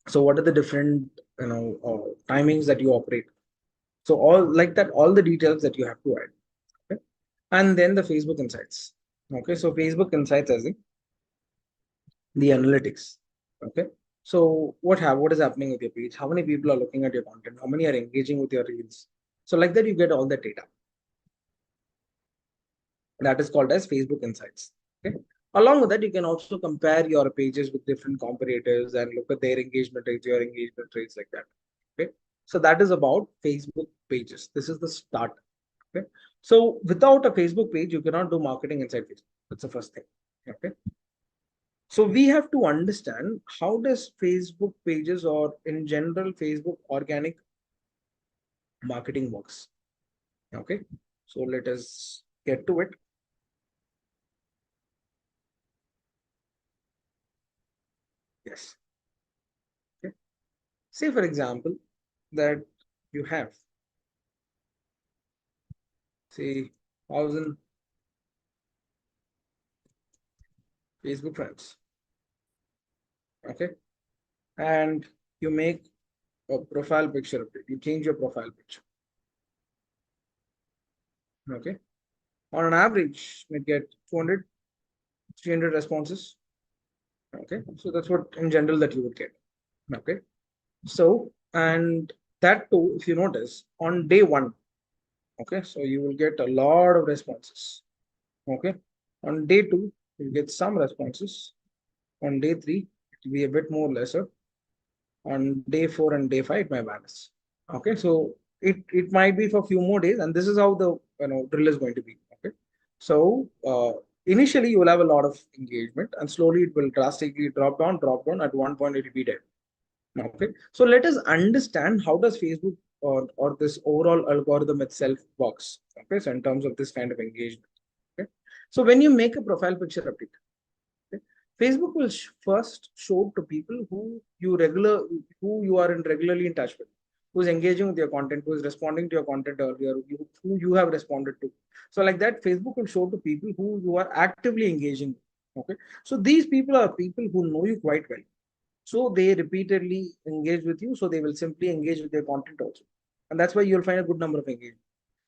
so what are the different timings that you operate? So all like that, all the details that you have to add. Okay, and then the Facebook Insights. Okay, so Facebook Insights as in the analytics. Okay, so what is happening with your page? How many people are looking at your content? How many are engaging with your reels? So like that, you get all the data. That is called as Facebook Insights. Okay. Along with that, you can also compare your pages with different competitors and look at their engagement rates, your engagement rates, like that. Okay. So that is about Facebook pages. This is the start. Okay. So without a Facebook page, you cannot do marketing inside Facebook. That's the first thing. Okay. So we have to understand how does Facebook pages, or in general Facebook organic marketing works. Okay. So let us get to it. Yes. Okay. Say for example that you have, say, 1,000 Facebook friends. Okay, and you make a profile picture of it. You change your profile picture. Okay, on an average, you get 200, 300 responses. Okay, so that's what in general that you would get. Okay, so and that too, if you notice, on day one. Okay, so you will get a lot of responses. Okay, on day two, you get some responses. On day three, it will be a bit more lesser. On day 4 and day 5, it may vanish. Okay, so it might be for a few more days, and this is how the drill is going to be. Okay, so initially you will have a lot of engagement, and slowly it will drastically drop down. At one point, it will be dead. Okay, so let us understand how does Facebook or this overall algorithm itself works. Okay, so in terms of this kind of engagement. Okay, so when you make a profile picture update, okay, Facebook will first show to people who you are regularly in touch with, who's engaging with your content, who is responding to your content earlier, who you have responded to. So like that, Facebook will show to people who you are actively engaging with. Okay, so these people are people who know you quite well. So they repeatedly engage with you. So they will simply engage with your content also. And that's why you'll find a good number of engagement.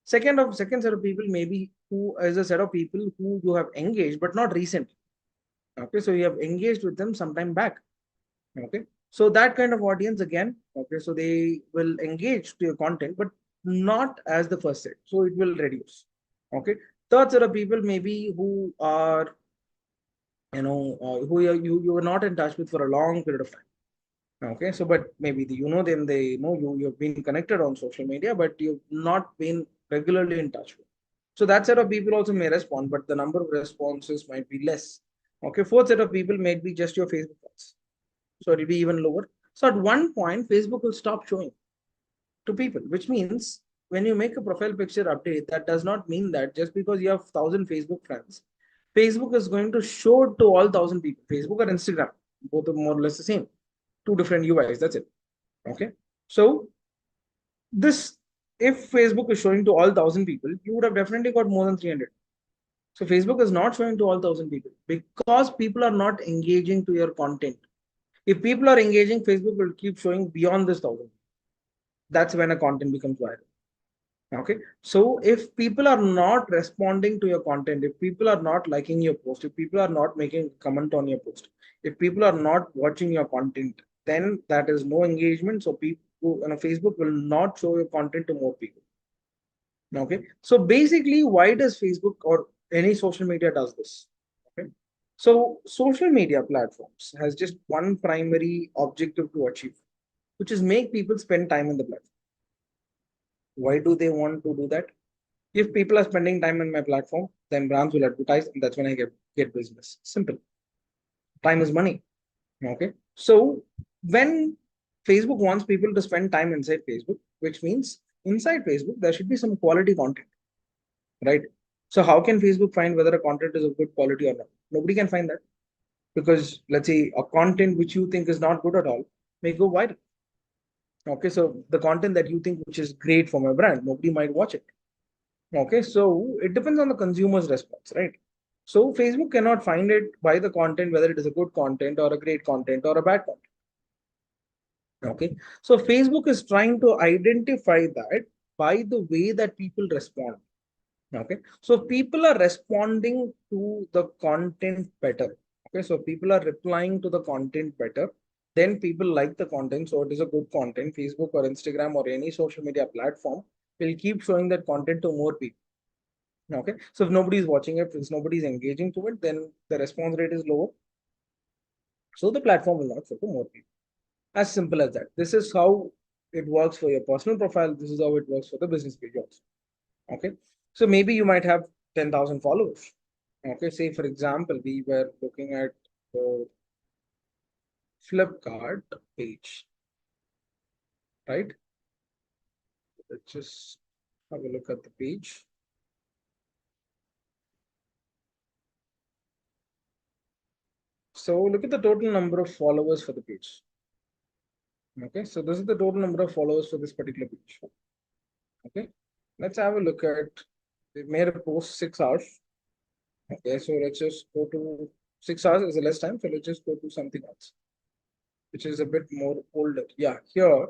Second set of people maybe who is a set of people who you have engaged, but not recently. Okay, so you have engaged with them sometime back. Okay, So that kind of audience again, okay, so they will engage to your content, but not as the first set. So it will reduce. Okay. Third set of people maybe who are, who you are not in touch with for a long period of time. Okay, so but maybe you know them, they know you, you've been connected on social media, but you've not been regularly in touch with. So that set of people also may respond, but the number of responses might be less. Okay, fourth set of people may be just your Facebook friends. So it'll be even lower. So at one point, Facebook will stop showing to people, which means when you make a profile picture update, that does not mean that just because you have 1,000 Facebook friends, Facebook is going to show it to all 1,000 people. Facebook or Instagram, both are more or less the same. Two different UIs, that's it. Okay. So this, if Facebook is showing to all 1,000 people, you would have definitely got more than 300. So Facebook is not showing to all 1,000 people because people are not engaging to your content. If people are engaging, Facebook will keep showing beyond this 1,000. That's when a content becomes viral. Okay. So if people are not responding to your content, if people are not liking your post, if people are not making a comment on your post, if people are not watching your content, then that is no engagement. So people, Facebook will not show your content to more people. Okay. So basically, why does Facebook or any social media does this? Okay. So social media platforms has just one primary objective to achieve, which is make people spend time in the platform. Why do they want to do that? If people are spending time on my platform, then brands will advertise, and that's when I get business. Simple. Time is money. Okay. So when Facebook wants people to spend time inside Facebook, which means inside Facebook, there should be some quality content, right? So how can Facebook find whether a content is of good quality or not? Nobody can find that, because let's say a content which you think is not good at all may go viral. Okay, so the content that you think which is great for my brand, nobody might watch it. Okay, so it depends on the consumer's response, right? So Facebook cannot find it by the content, whether it is a good content or a great content or a bad content. Okay, so Facebook is trying to identify that by the way that people respond. Okay, so people are responding to the content better. Okay, so people are replying to the content better, then people like the content, so it is a good content. Facebook or Instagram or any social media platform will keep showing that content to more people. Okay, so if nobody is watching it, if nobody is engaging to it, then the response rate is lower, so the platform will not show to more people. As simple as that. This is how it works for your personal profile. This is how it works for the business page also. Okay, so maybe you might have 10,000 followers. Okay, say for example, we were looking at the Flipkart page, right? Let's just have a look at the page. So look at the total number of followers for the page. Okay, so this is the total number of followers for this particular page. Okay, let's have a look at, we made a post 6 hours. Okay, so let's just go to 6 hours is the less time, so let's just go to something else, which is a bit more older. Yeah, here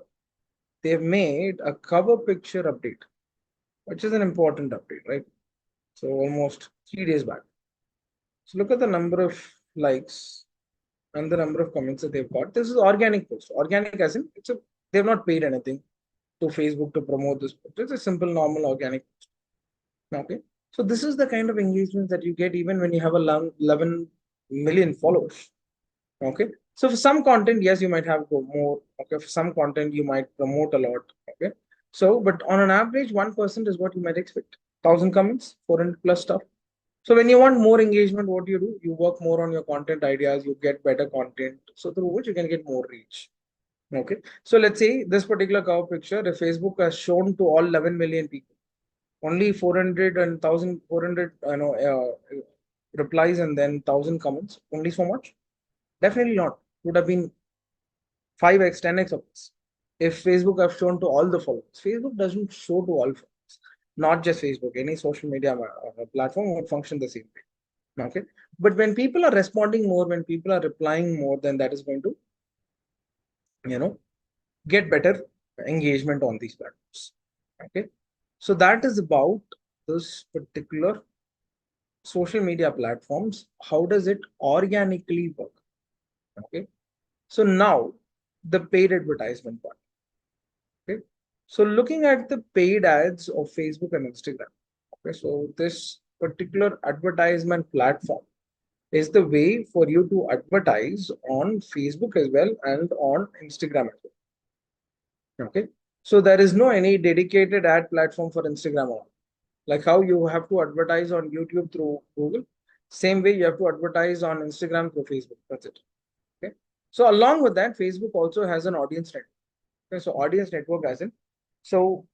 they've made a cover picture update, which is an important update, right? So almost 3 days back. So look at the number of likes and the number of comments that they've got. This is organic post. Organic as in they've not paid anything to Facebook to promote this post. It's a simple, normal, organic post. Okay. So this is the kind of engagement that you get even when you have 11 million followers. Okay. So for some content, yes, you might have go more. Okay. For some content, you might promote a lot. Okay. So, but on an average, 1% is what you might expect. 1,000 comments, 400 plus stuff. So when you want more engagement, what do? You work more on your content ideas, you get better content. So through which you can get more reach. Okay. So let's say this particular cover picture, if Facebook has shown to all 11 million people, only 400 and 1,400 replies and then 1,000 comments, only so much? Definitely not. Would have been 5x, 10x of this. If Facebook have shown to all the followers, Facebook doesn't show to all followers. Not just Facebook, any social media platform would function the same way. Okay. But when people are responding more, when people are replying more, then that is going to, get better engagement on these platforms. Okay. So that is about this particular social media platforms. How does it organically work? Okay. So now the paid advertisement part. Okay. So looking at the paid ads of Facebook and Instagram. Okay. So this particular advertisement platform is the way for you to advertise on Facebook as well and on Instagram as well. Okay. So there is no any dedicated ad platform for Instagram on. Like how you have to advertise on YouTube through Google, same way you have to advertise on Instagram through Facebook. That's it. Okay. So along with that, Facebook also has an audience network. Okay. So audience network as in, so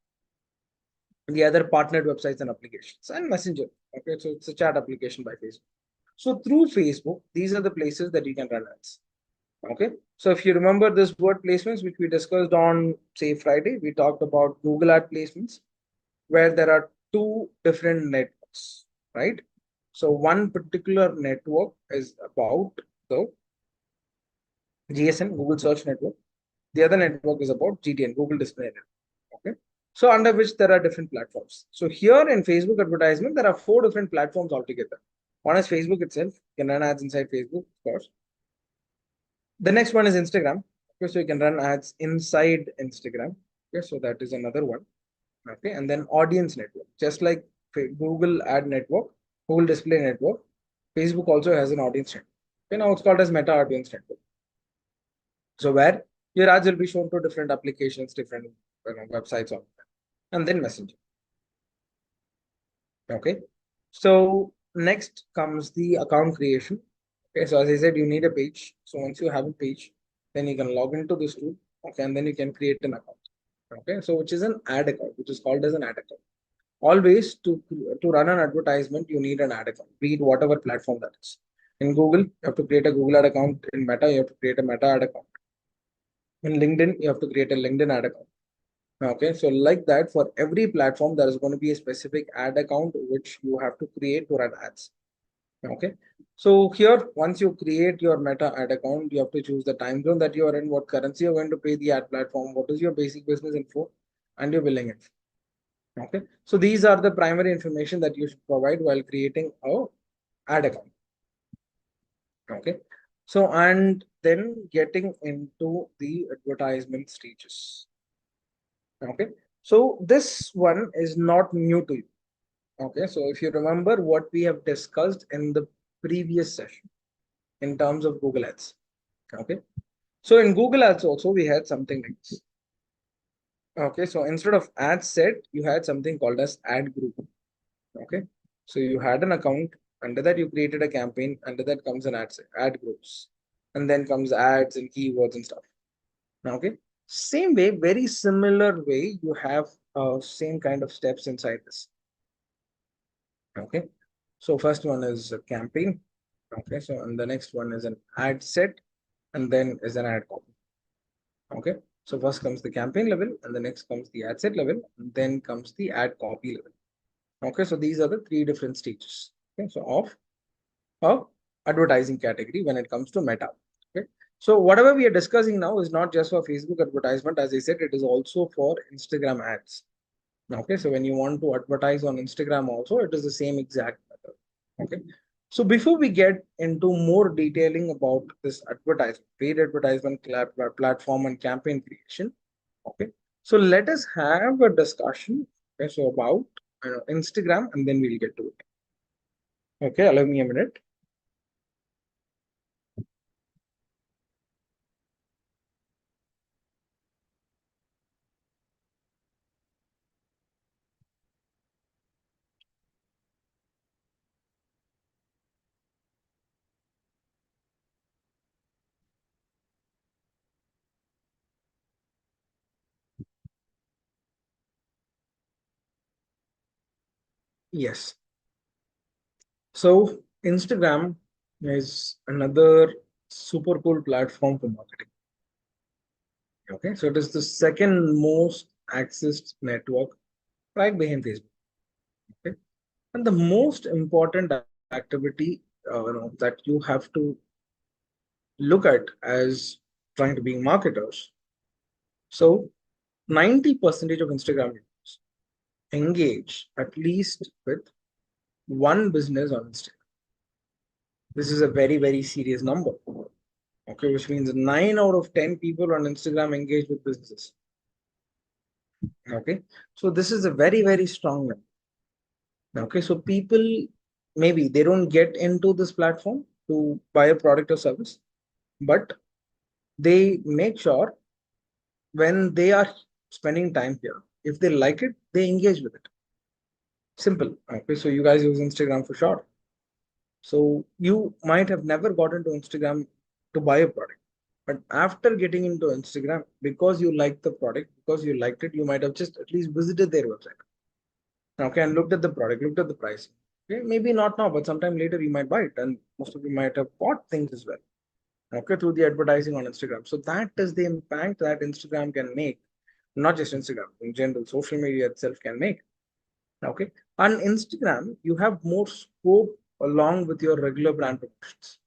the other partnered websites and applications and Messenger. Okay. So it's a chat application by Facebook. So through Facebook, these are the places that you can run ads. Okay. So if you remember this word placements, which we discussed on say Friday, we talked about Google ad placements, where there are two different networks, right? So one particular network is about the GSN, Google Search Network. The other network is about GDN, Google Display Network. Okay. So under which there are different platforms. So here in Facebook advertisement, there are 4 different platforms altogether. One is Facebook itself. You can run ads inside Facebook, of course. The next one is Instagram. Okay, so you can run ads inside Instagram. Okay, so that is another one. Okay, and then audience network, just like Google ad network, Google display network, Facebook also has an audience network. Okay, now it's called as meta audience network. So where your ads will be shown to different applications, different websites on that. And then Messenger. Okay, so next comes the account creation. Okay, so as I said, you need a page. So once you have a page, then you can log into this tool. Okay, and then you can create an account. Okay, so which is an ad account, which is called as an ad account. Always to run an advertisement, you need an ad account, be it whatever platform that is. In Google, you have to create a Google ad account. In Meta, you have to create a Meta ad account. In LinkedIn, you have to create a LinkedIn ad account. Okay, so like that, for every platform, there is going to be a specific ad account which you have to create to run ads. Okay, so here, once you create your Meta ad account, you have to choose the time zone that you are in, what currency you're going to pay the ad platform, what is your basic business info, and your billing info. Okay, so these are the primary information that you should provide while creating a ad account. Okay, so and then getting into the advertisement stages. Okay, so this one is not new to you. Okay, so if you remember what we have discussed in the previous session in terms of Google Ads. Okay, so in Google Ads also we had something like this. Okay, so instead of ad set, you had something called as ad group. Okay, so you had an account, under that you created a campaign, under that comes an ad set, ad groups, and then comes ads and keywords and stuff. Okay, same way, very similar way, you have same kind of steps inside this. Okay, so first one is a campaign. Okay, so and the next one is an ad set, and then is an ad copy. Okay, so first comes the campaign level, and the next comes the ad set level, and then comes the ad copy level. Okay, so these are the 3 different stages. Okay, so of advertising category when it comes to Meta. Okay, so whatever we are discussing now is not just for Facebook advertisement. As I said, it is also for Instagram ads. Okay, so when you want to advertise on Instagram also, it is the same exact method. Okay, so before we get into more detailing about this advertisement, paid advertisement platform and campaign creation, okay, so let us have a discussion. Okay, so about Instagram, and then we'll get to it. Okay, allow me a minute. Yes. So Instagram is another super cool platform for marketing. Okay, so it is the second most accessed network right behind Facebook. Okay, and the most important activity that you have to look at as trying to be marketers. So 90% of Instagram users engage at least with one business on Instagram. This is a very, very serious number. Okay, which means 9 out of 10 people on Instagram engage with businesses. Okay, so this is a very, very strong number. Okay, so people maybe they don't get into this platform to buy a product or service, but they make sure when they are spending time here, if they like it, they engage with it. Simple. Okay, so you guys use Instagram for sure. So you might have never got into Instagram to buy a product, but after getting into Instagram, because you liked the product, because you liked it, you might have just at least visited their website. Okay, and looked at the product, looked at the price. Okay, maybe not now, but sometime later you might buy it, and most of you might have bought things as well. Okay, through the advertising on Instagram. So that is the impact that Instagram can make, not just Instagram, in general, social media itself can make. Okay, on Instagram, you have more scope along with your regular brand promotions.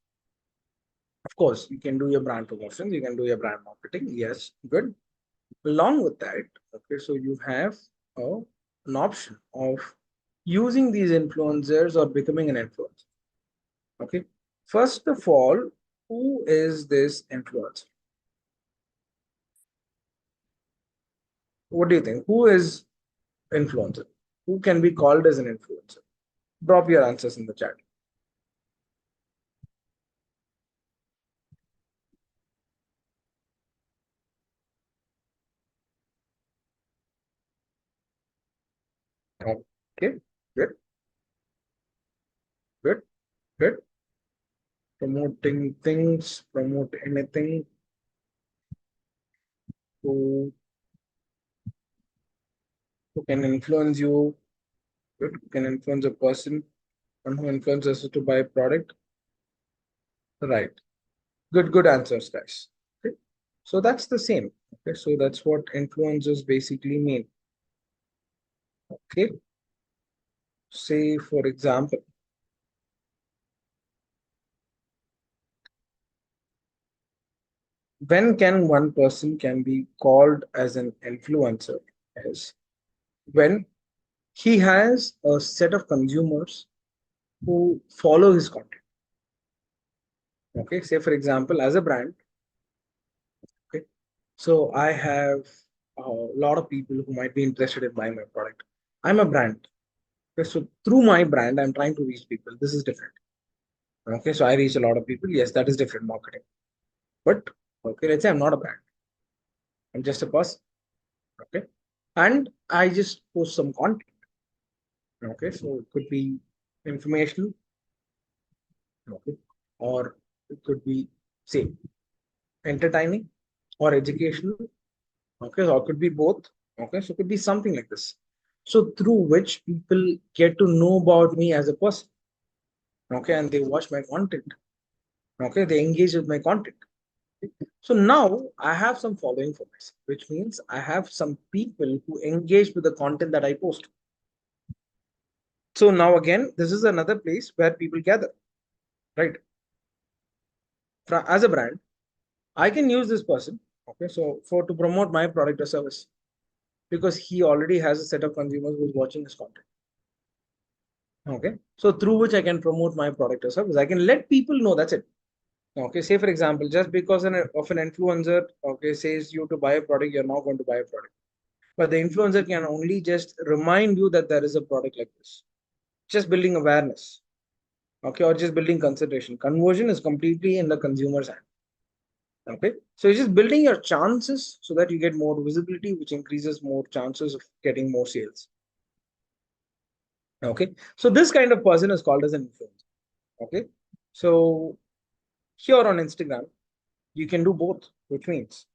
Of course, you can do your brand promotions, you can do your brand marketing. Yes, good. Along with that, okay, so you have an option of using these influencers or becoming an influencer. Okay, first of all, who is this influencer? What do you think? Who is influencer? Who can be called as an influencer? Drop your answers in the chat. Okay, good, good, good. Promoting things, promote anything who, who can influence you, good, who can influence a person, and who influences us to buy a product. Right. Good answers, guys. Okay. So that's the same. Okay, so that's what influencers basically mean. Okay. Say, for example, when can one person can be called as an influencer is when he has a set of consumers who follow his content. Okay, say for example, as a brand, okay, so I have a lot of people who might be interested in buying my product. I'm a brand. Okay, so through my brand, I'm trying to reach people. This is different. Okay, so I reach a lot of people. Yes, that is different marketing. But okay, let's say I'm not a brand. I'm just a person. Okay, and I just post some content. Okay, so it could be informational. Okay, or it could be say entertaining or educational. Okay, or it could be both. Okay, so it could be something like this. So through which people get to know about me as a person. Okay, and they watch my content. Okay, they engage with my content. So now I have some following for myself, which means I have some people who engage with the content that I post. So now again, this is another place where people gather, right? As a brand, I can use this person, okay, so for to promote my product or service, because he already has a set of consumers who's watching his content. Okay, so through which I can promote my product or service. I can let people know, that's it. Okay, say for example, just because of an influencer, okay, says you to buy a product, you're not going to buy a product. But the influencer can only just remind you that there is a product like this. Just building awareness. Okay, or just building consideration. Conversion is completely in the consumer's hand. Okay, so it's just building your chances so that you get more visibility, which increases more chances of getting more sales. Okay, so this kind of person is called as an influencer. Okay, so here on Instagram, you can do both, which means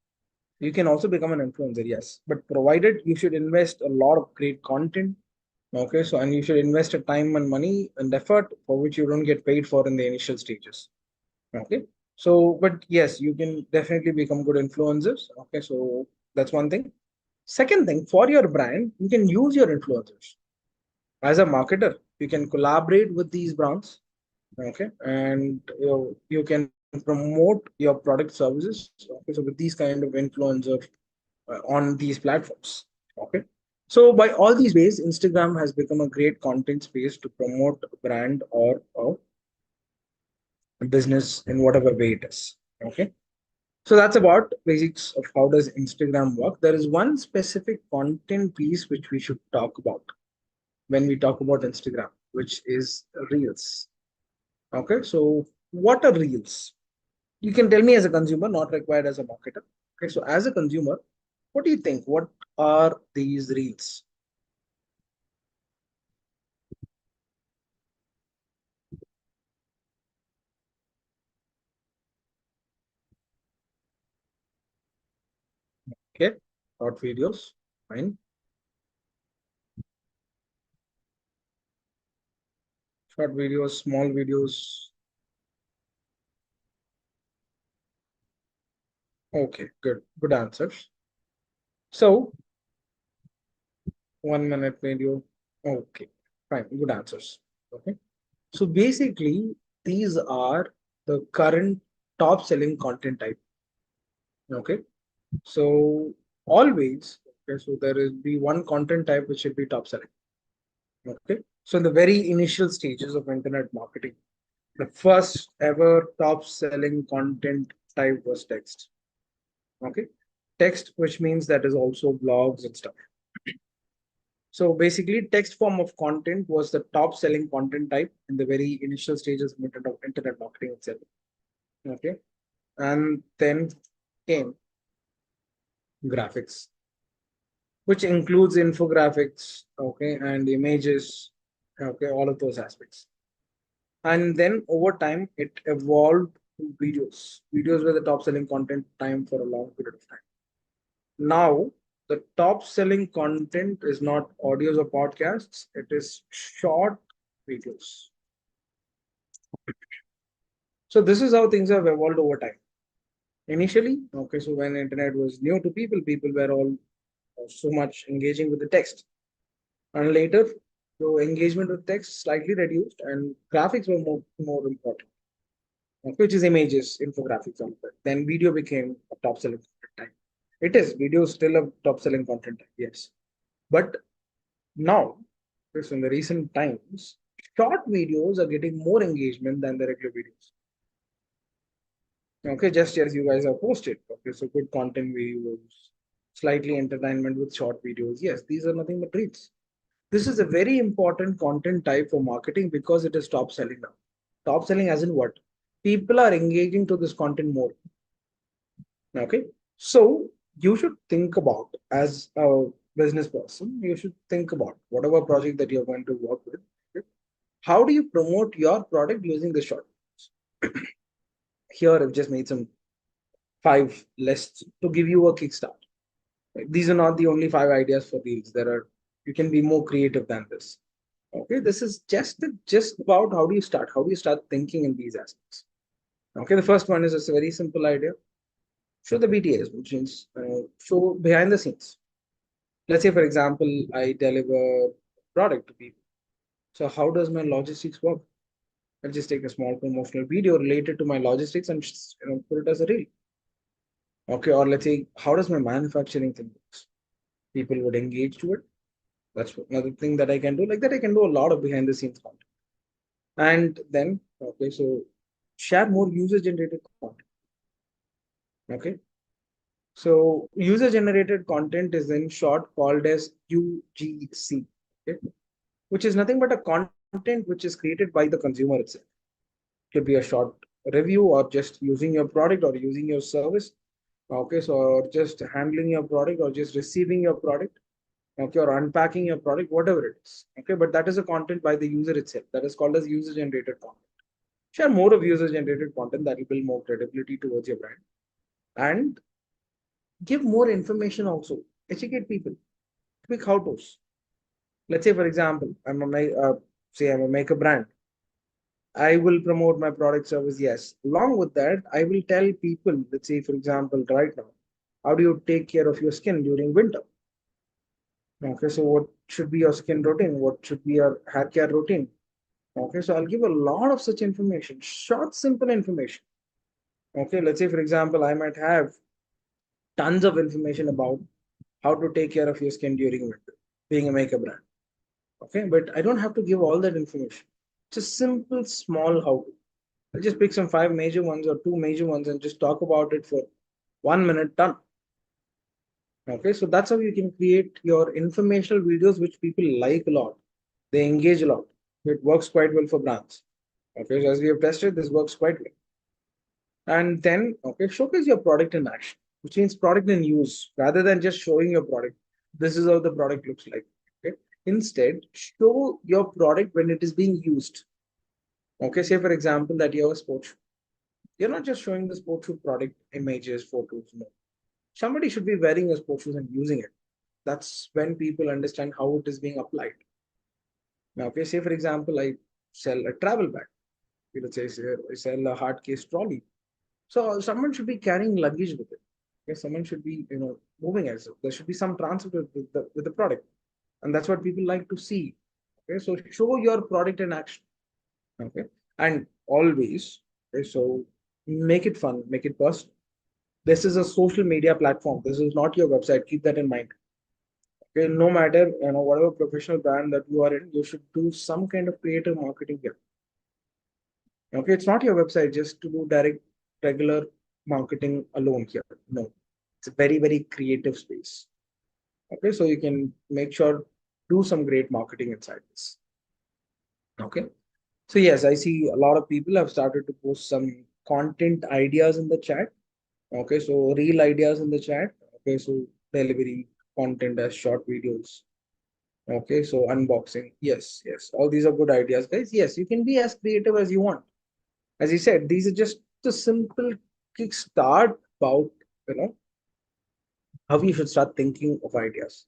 you can also become an influencer, yes, but provided you should invest a lot of great content. Okay, so and you should invest a time and money and effort for which you don't get paid for in the initial stages. Okay, so but yes, you can definitely become good influencers. Okay, so that's one thing. Second thing, for your brand, you can use your influencers as a marketer. You can collaborate with these brands. Okay, and you can promote your product services. Okay, so with these kind of influencers on these platforms. Okay, so by all these ways, Instagram has become a great content space to promote a brand or a business in whatever way it is. Okay, So that's about basics of how does Instagram work. There is one specific content piece which we should talk about when we talk about Instagram, which is Reels. Okay, so what are Reels? You can tell me as a consumer, not required as a marketer. Okay, so as a consumer, what do you think? What are these Reels? Okay, short videos, fine. Short videos, small videos. Okay, good answers. So 1 minute video. Okay, fine, good answers. Okay, so basically, these are the current top selling content type. Okay, so always, okay, so there will be one content type which should be top selling. Okay, so in the very initial stages of internet marketing, the first ever top selling content type was text. Okay, text, which means that is also blogs and stuff. So basically, text form of content was the top selling content type in the very initial stages of internet marketing itself. Okay, and then came graphics, which includes infographics, okay, and images, okay, all of those aspects. And then over time, it evolved to videos. Videos were the top selling content time for a long period of time. Now, the top selling content is not audios or podcasts, it is short videos. So this is how things have evolved over time. Initially, okay, so when internet was new to people, people were all so much engaging with the text. And later, so engagement with text slightly reduced and graphics were more important, which is images, infographics, on that. Then video became a top selling content type. It is video is still a top selling content type, yes. But now, in the recent times, short videos are getting more engagement than the regular videos. Okay, just as you guys have posted. Okay, so good content videos, slightly entertainment with short videos. Yes, these are nothing but reels. This is a very important content type for marketing because it is top selling now. Top selling as in what? People are engaging to this content more. Okay, so you should think about, as a business person, you should think about whatever project that you're going to work with. Okay? How do you promote your product using the short videos? Here, I've just made some 5 lists to give you a kickstart. Right? These are not the only 5 ideas for reels. You can be more creative than this. Okay, this is just about how do you start? How do you start thinking in these aspects? Okay, the first one is a very simple idea. Show the BTS, which means show behind the scenes. Let's say, for example, I deliver product to people. So how does my logistics work? I'll just take a small promotional video related to my logistics and put it as a reel. Okay, or let's say, how does my manufacturing thing work? People would engage to it. That's another thing that I can do. Like that, I can do a lot of behind the scenes content. And then, okay, so share more user generated content. Okay, so user generated content is in short called as UGC, okay, which is nothing but a content which is created by the consumer itself. It could be a short review or just using your product or using your service. Okay, so or just handling your product or just receiving your product. Okay, or unpacking your product, whatever it is. Okay, but that is a content by the user itself. That is called as user generated content. Share more of user generated content that will build more credibility towards your brand. And give more information also. Educate people. Quick how-tos. Let's say, for example, I'm a maker brand. I will promote my product service. Yes. Along with that, I will tell people, let's say, for example, right now, how do you take care of your skin during winter? Okay, so what should be your skin routine? What should be your hair care routine? Okay, so I'll give a lot of such information, short, simple information. Okay, let's say, for example, I might have tons of information about how to take care of your skin during winter, being a makeup brand. Okay, but I don't have to give all that information. Just simple, small how to. I'll just pick some 5 major ones or 2 major ones and just talk about it for 1 minute done. Okay, so that's how you can create your informational videos which people like a lot. They engage a lot. It works quite well for brands. Okay, so as we have tested, this works quite well. And then, okay, showcase your product in action, which means product in use rather than just showing your product. This is how the product looks like. Okay, instead, show your product when it is being used. Okay, say for example that you have a sports shoe. You're not just showing the sports shoe product images, photos. No, somebody should be wearing your sports shoes and using it. That's when people understand how it is being applied. Now, okay, say for example, I sell a travel bag. Let's say I sell a hard case trolley. So someone should be carrying luggage with it. Okay, someone should be, moving as well. There should be some transit with the product, and that's what people like to see. Okay, so show your product in action. Okay, and always, okay, so make it fun, make it personal. This is a social media platform. This is not your website. Keep that in mind. Okay, no matter whatever professional brand that you are in, you should do some kind of creative marketing here. Okay, it's not your website just to do direct regular marketing alone here. No, it's a very, very creative space. Okay, so you can make sure do some great marketing inside this. Okay, so yes, I see a lot of people have started to post some content ideas in the chat. Okay, so real ideas in the chat. Okay, so delivery content as short videos. Okay, so unboxing. Yes, yes, all these are good ideas, guys. Yes, you can be as creative as you want. As you said, these are just a simple kickstart about how you should start thinking of ideas.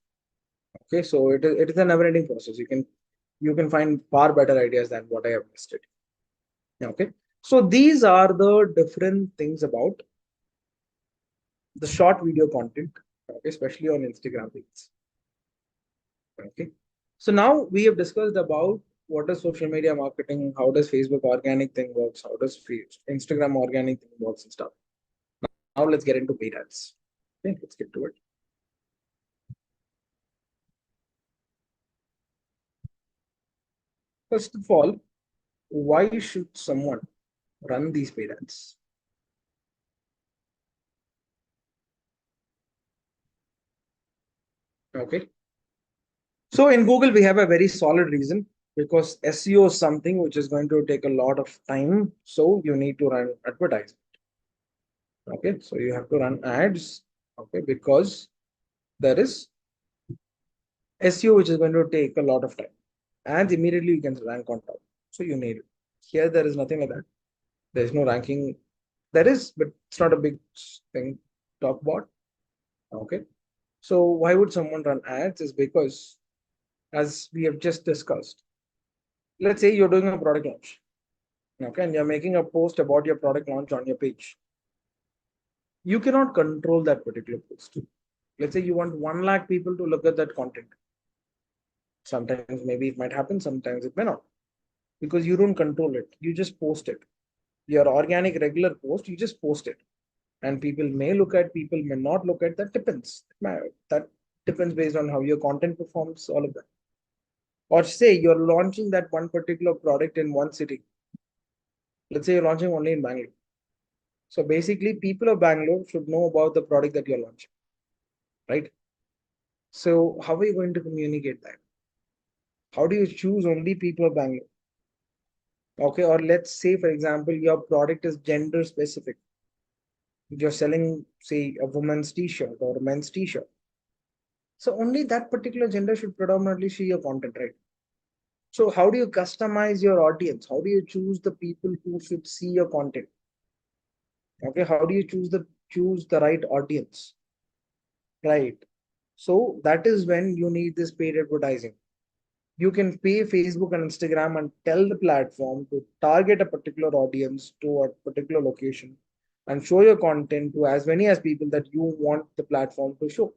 Okay, so it is a never-ending process. You can find far better ideas than what I have listed. Okay, so these are the different things about the short video content, okay, especially on Instagram Reels. Okay, so now we have discussed about what is social media marketing, how does Facebook organic thing works, how does Instagram organic thing works and stuff. Now let's get into paid ads. Okay, let's get to it. First of all, why should someone run these paid ads? Okay. So in Google, we have a very solid reason because SEO is something which is going to take a lot of time. So you need to run advertising. Okay. So you have to run ads. Okay. Because there is SEO which is going to take a lot of time. And immediately you can rank on top. So you need it. Here, there is nothing like that. There's no ranking. There is, but it's not a big thing to talk about. Okay. So why would someone run ads? Is because, as we have just discussed, let's say you're doing a product launch. Okay, and you're making a post about your product launch on your page. You cannot control that particular post. Let's say you want 1 lakh people to look at that content. Sometimes maybe it might happen, sometimes it may not. Because you don't control it. You just post it. Your organic regular post, you just post it. And people may look at, people may not look at, that depends. That depends based on how your content performs, all of that. Or say you're launching that one particular product in one city. Let's say you're launching only in Bangalore. So basically, people of Bangalore should know about the product that you're launching, right? So how are you going to communicate that? How do you choose only people of Bangalore? Okay, or let's say, for example, your product is gender specific. You're selling, say, a woman's t-shirt or a men's t-shirt. So only that particular gender should predominantly see your content, right? So how do you customize your audience? How do you choose the people who should see your content? Okay, how do you choose the right audience? Right. So that is when you need this paid advertising. You can pay Facebook and Instagram and tell the platform to target a particular audience to a particular location and show your content to as many as people that you want the platform to show.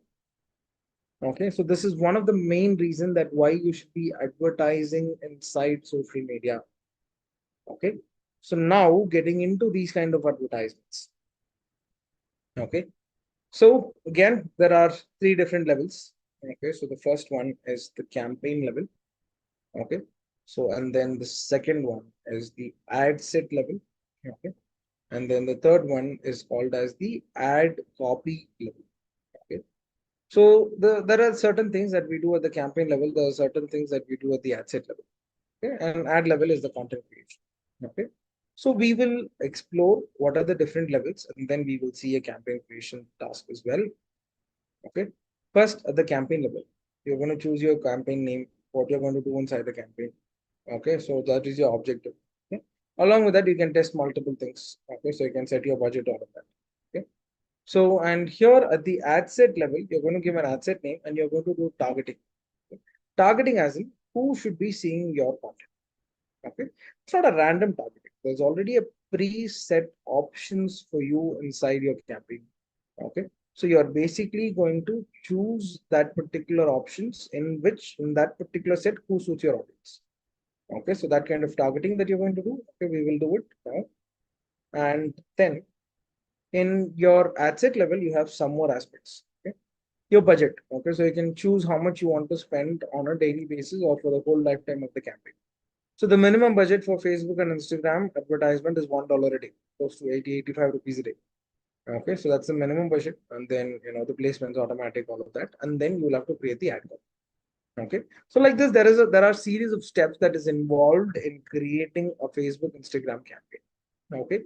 Okay, so this is one of the main reasons that why you should be advertising inside social media. Okay, so now getting into these kind of advertisements. Okay, so again, there are 3 different levels. Okay, so the first one is the campaign level. Okay, so and then the second one is the ad set level. Okay, And then the third one is called as the ad copy level. Okay. So there are certain things that we do at the campaign level. There are certain things that we do at the ad set level. Okay. And ad level is the content creation. Okay. So we will explore what are the different levels, and then we will see a campaign creation task as well. Okay. First, at the campaign level, you're going to choose your campaign name, what you're going to do inside the campaign. Okay. So that is your objective. Okay. Along with that, you can test multiple things. Okay. So you can set your budget, all of that. Okay. So, and here at the ad set level, you're going to give an ad set name and you're going to do targeting. Okay. Targeting as in who should be seeing your content. Okay. It's not a random targeting. There's already a preset options for you inside your campaign. Okay. So you're basically going to choose that particular options in that particular set who suits your audience. Okay. So that kind of targeting that you're going to do. Okay. We will do it now. And then in your ad set level, you have some more aspects. Okay. Your budget. Okay. So you can choose how much you want to spend on a daily basis or for the whole lifetime of the campaign. So the minimum budget for Facebook and Instagram advertisement is $1 a day, close to 85 rupees a day. Okay, so that's the minimum budget, and then the placements automatic, all of that, and then you will have to create the ad copy. Okay, so like this, there are series of steps that is involved in creating a Facebook Instagram campaign. Okay,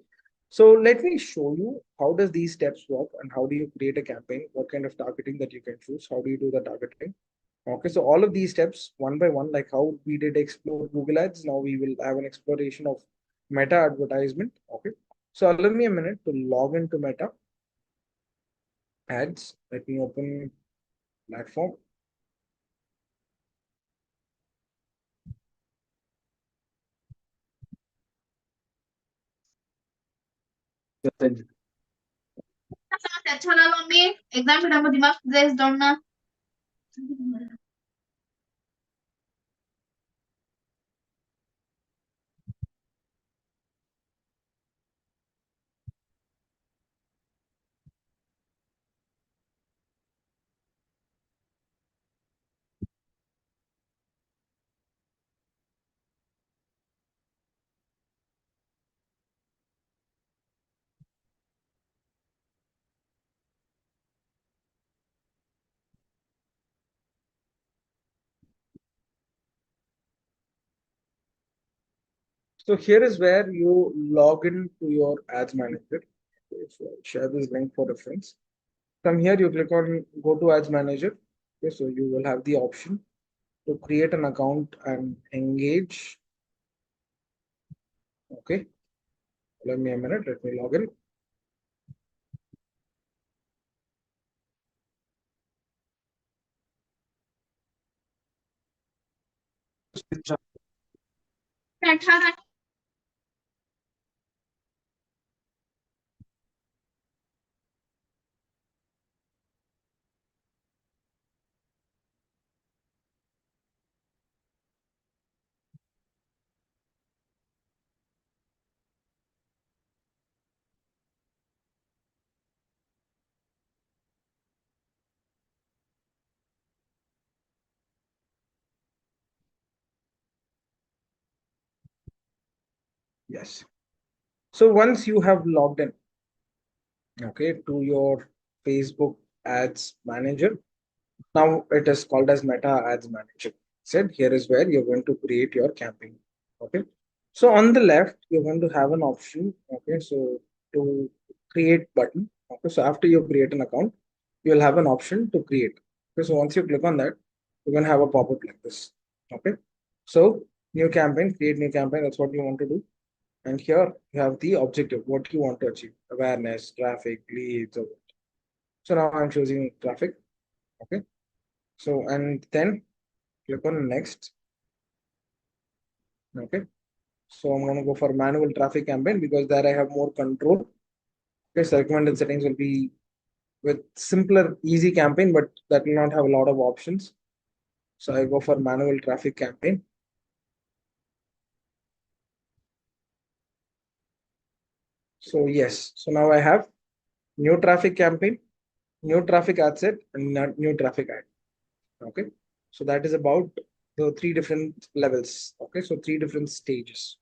so let me show you how does these steps work and how do you create a campaign, what kind of targeting that you can choose, how do you do the targeting. Okay, so all of these steps one by one, like how we did explore Google Ads, now we will have an exploration of Meta advertisement. Okay, so allow me a minute to log into Meta Ads. Let me open platform. Chhola mummy एकदम छोटा मो दिमाग dress दौड़ना So here is where you log in to your ads manager. Okay, so I'll share this link for reference. From here, you click on go to ads manager. Okay, so you will have the option to create an account and engage. Okay, let me a minute, let me log in. Yes. So once you have logged in, okay, to your Facebook ads manager, now it is called as Meta Ads Manager. Said here is where you're going to create your campaign. Okay. So on the left, you're going to have an option. Okay. So to create button. Okay. So after you create an account, you'll have an option to create. Okay. So once you click on that, you're going to have a pop-up like this. Okay. So new campaign, create new campaign. That's what you want to do. And here you have the objective, what you want to achieve, awareness, traffic, leads. So now I'm choosing traffic. Okay. So, and then click on next. Okay. So I'm going to go for manual traffic campaign because there I have more control. Okay. So recommended settings will be with simpler, easy campaign, but that will not have a lot of options. So I go for manual traffic campaign. So yes, so now I have new traffic campaign, new traffic ad set, and new traffic ad. Okay, so that is about the three different levels. Okay, so three different stages.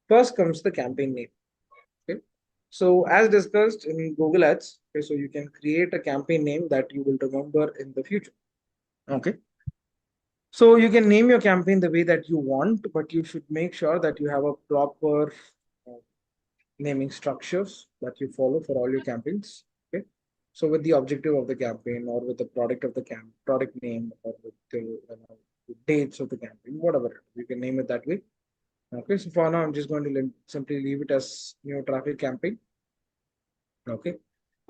First comes the campaign name. Okay, So as discussed in Google Ads, okay, so you can create a campaign name that you will remember in the future. Okay. So you can name your campaign the way that you want, but you should make sure that you have a proper naming structures that you follow for all your campaigns. Okay. So with the objective of the campaign or with the product of the product name or with the dates of the campaign, whatever, you can name it that way. Okay. So for now, I'm just going to simply leave it as new traffic campaign. Okay.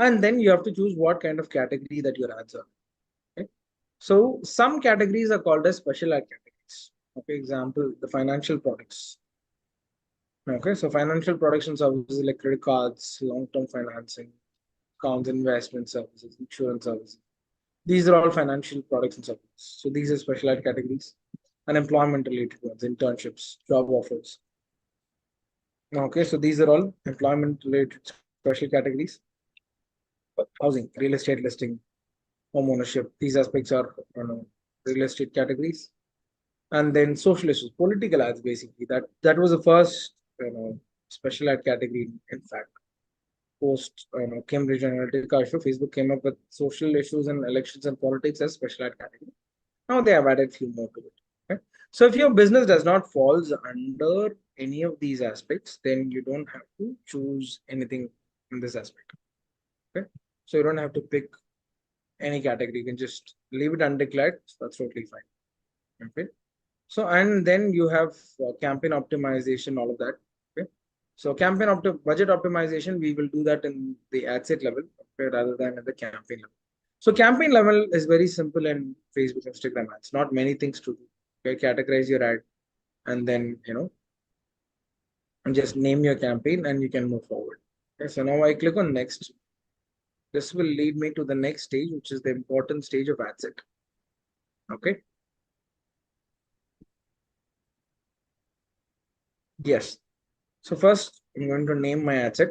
And then you have to choose what kind of category that your ads are. Okay. So some categories are called as special ad categories. Okay. Example, the financial products. Okay. So financial products and services like credit cards, long-term financing, accounts, investment services, insurance services. These are all financial products and services. So these are special ad categories. And employment related ones, internships, job offers. Okay. So these are all employment related special categories. Housing, real estate listing, home ownership. These aspects are real estate categories. And then social issues, political ads, basically. That was the first special ad category, in fact. Post Cambridge Analytica issue, Facebook came up with social issues and elections and politics as special ad category. Now they have added few more to it. Okay? So if your business does not falls under any of these aspects, then you don't have to choose anything in this aspect. Okay. So you don't have to pick any category. You can just leave it undeclared. So that's totally fine. Okay. So, and then you have campaign optimization, all of that. Okay. So campaign budget optimization, we will do that in the ad set level, okay, rather than at the campaign level. So campaign level is very simple in Facebook, Instagram ads, not many things to do. Okay. Categorize your ad and then, and just name your campaign and you can move forward. Okay. So now I click on next. This will lead me to the next stage, which is the important stage of ad set. Okay. Yes. So first, I'm going to name my ad set.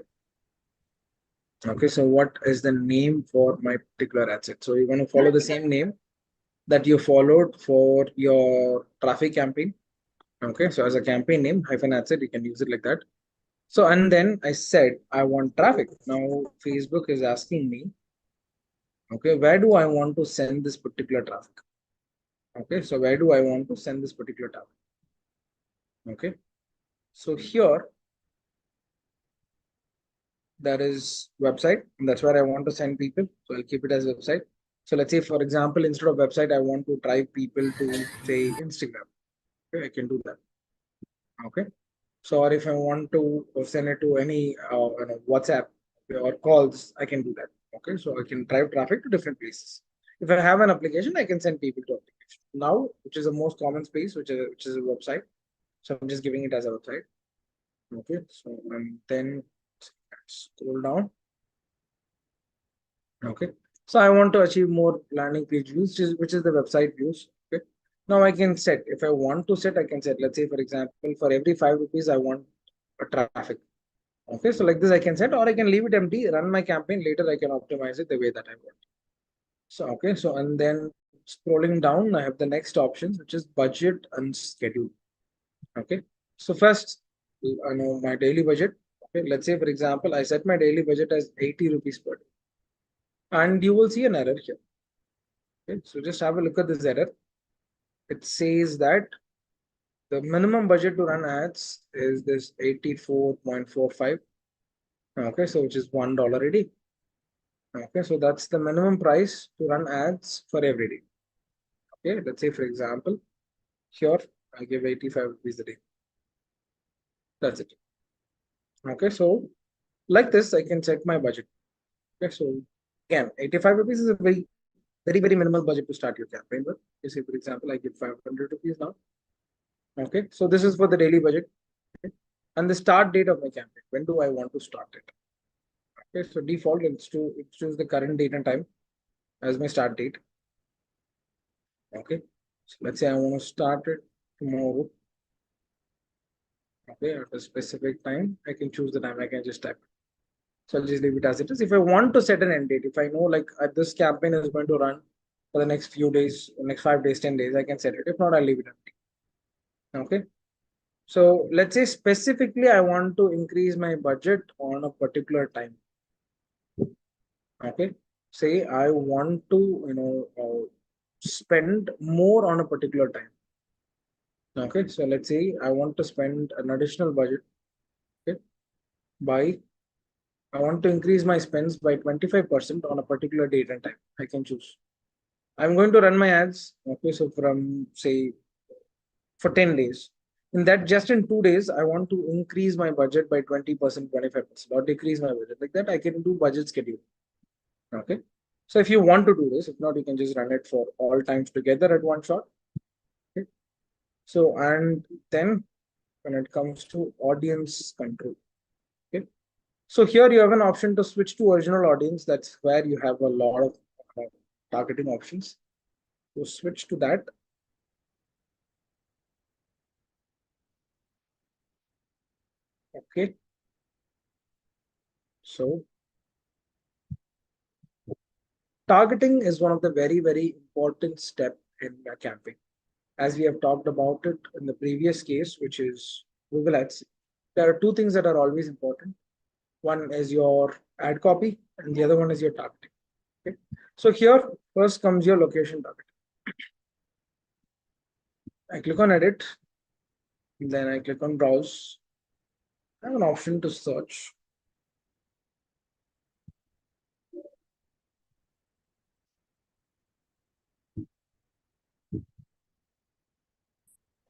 Okay. So what is the name for my particular ad set? So you're going to follow the same name that you followed for your traffic campaign. Okay. So as a campaign name, hyphen ad set, you can use it like that. So, and then I said, I want traffic. Now Facebook is asking me, okay, where do I want to send this particular traffic? Okay, so where do I want to send this particular traffic? Okay, so here there is website, and that's where I want to send people. So I'll keep it as website. So let's say, for example, instead of website, I want to drive people to say Instagram. Okay, I can do that. Okay, so or if I want to send it to any WhatsApp or calls, I can do that. Okay, so I can drive traffic to different places. If I have an application, I can send people to application. Now, which is the most common space, which is a website. So I'm just giving it as a website. Okay, so and then scroll down. Okay, so I want to achieve more landing page views, which is the website views. Okay, now I can set, if I want to set, I can set, let's say, for example, for every 5 rupees, I want a traffic. Okay, so like this, I can set, or I can leave it empty, run my campaign. Later, I can optimize it the way that I want. So, okay, so and then scrolling down, I have the next options, which is budget and schedule. Okay, so first, I know my daily budget. Okay, let's say, for example, I set my daily budget as 80 rupees per day. And you will see an error here. Okay, so just have a look at this error. It says that the minimum budget to run ads is this 84.45. Okay, so which is $1 a day. Okay, so that's the minimum price to run ads for every day. Okay, let's say, for example, here I give 85 rupees a day. That's it. Okay, so like this, I can set my budget. Okay, so again, 85 rupees is a very, very minimal budget to start your campaign with. You say, for example, I give 500 rupees now. Okay, so this is for the daily budget. Okay. And the start date of my campaign. When do I want to start it? Okay, so default it's choose the current date and time as my start date. Okay, so let's say I want to start it tomorrow. Okay, at a specific time, I can choose the time. I can just type it. So I'll just leave it as it is. If I want to set an end date, if I know like this campaign is going to run for the next few days, next 5 days, 10 days, I can set it. If not, I'll leave it empty. Okay. So let's say specifically I want to increase my budget on a particular time. Okay, say I want to spend more on a particular time. Okay, so let's say I want to spend an additional budget. Okay, by I want to increase my spends by 25% on a particular date and time. I can choose. I'm going to run my ads. Okay, so from say for 10 days. In that, just in 2 days, I want to increase my budget by 20%, 25%, or decrease my budget. Like that, I can do budget schedule. Okay. So if you want to do this, if not, you can just run it for all times together at one shot. Okay. So, and then when it comes to audience control. Okay. So here you have an option to switch to original audience. That's where you have a lot of targeting options. So switch to that. Okay. So targeting is one of the very, very important step in a campaign. As we have talked about it in the previous case, which is Google Ads, there are two things that are always important. One is your ad copy and the other one is your targeting. Okay. So here first comes your location targeting. I click on edit, then I click on browse. I have an option to search.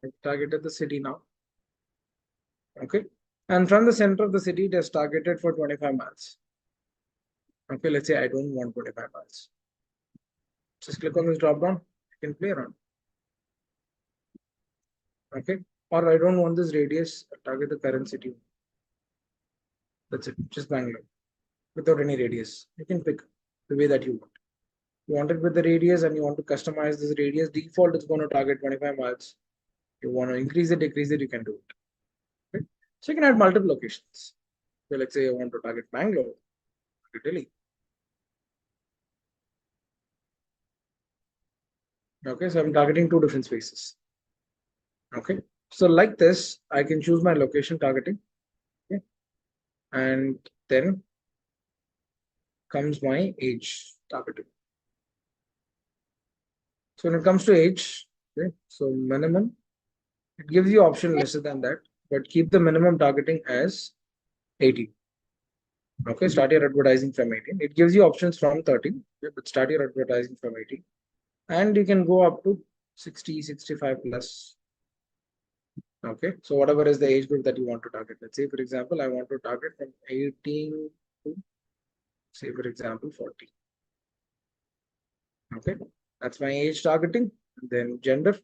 I targeted the city now. Okay. And from the center of the city, it is targeted for 25 miles. Okay, let's say I don't want 25 miles. Just click on this drop down, I can play around. Okay, or I don't want this radius, target the current city. That's it, just Bangalore without any radius. You can pick the way that you want. You want it with the radius and you want to customize this radius. Default is going to target 25 miles. You want to increase it, decrease it, you can do it. Okay? So you can add multiple locations. So let's say I want to target Bangalore, Delhi. Okay, so I'm targeting two different spaces. Okay, so like this, I can choose my location targeting. Okay, and then comes my age targeting. So when it comes to age, okay, so minimum, it gives you option lesser than that, but keep the minimum targeting as 18. Okay, start your advertising from 18. It gives you options from 13, okay, but start your advertising from 18. And you can go up to 60, 65 plus. Okay, so whatever is the age group that you want to target. Let's say, for example, I want to target from 18 to, say, for example, 40. Okay, that's my age targeting. Then gender. If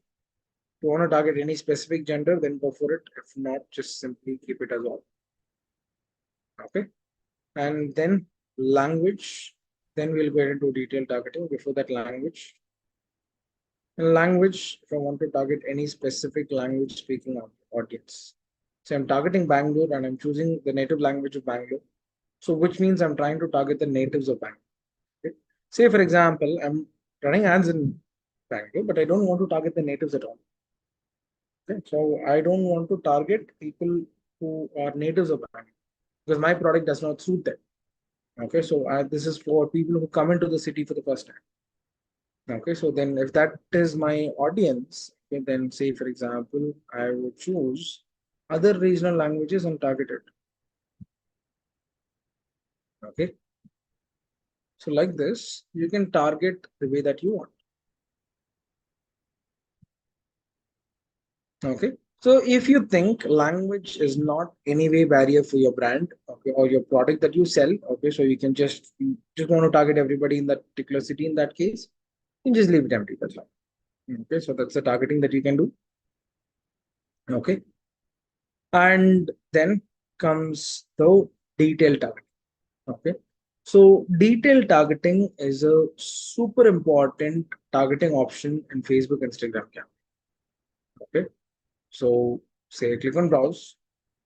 you want to target any specific gender, then go for it. If not, just simply keep it as all. Okay, and then language. Then we'll get into detailed targeting. Before that, language. In language, if I want to target any specific language speaking audience. So I'm targeting Bangalore and I'm choosing the native language of Bangalore. So which means I'm trying to target the natives of Bangalore. Okay? Say for example, I'm running ads in Bangalore, but I don't want to target the natives at all. Okay? So I don't want to target people who are natives of Bangalore because my product does not suit them. Okay, so this is for people who come into the city for the first time. Okay, so then if that is my audience, okay, then say for example, I would choose other regional languages and target it. Okay, so like this, you can target the way that you want. Okay, so if you think language is not any way barrier for your brand, okay, or your product that you sell, okay, so you can just want to target everybody in that particular city in that case, you just leave it empty. That's fine. Okay, so that's the targeting that you can do. Okay, and then comes the detailed targeting. Okay, so detailed targeting is a super important targeting option in Facebook, Instagram campaign. Okay, so say click on browse.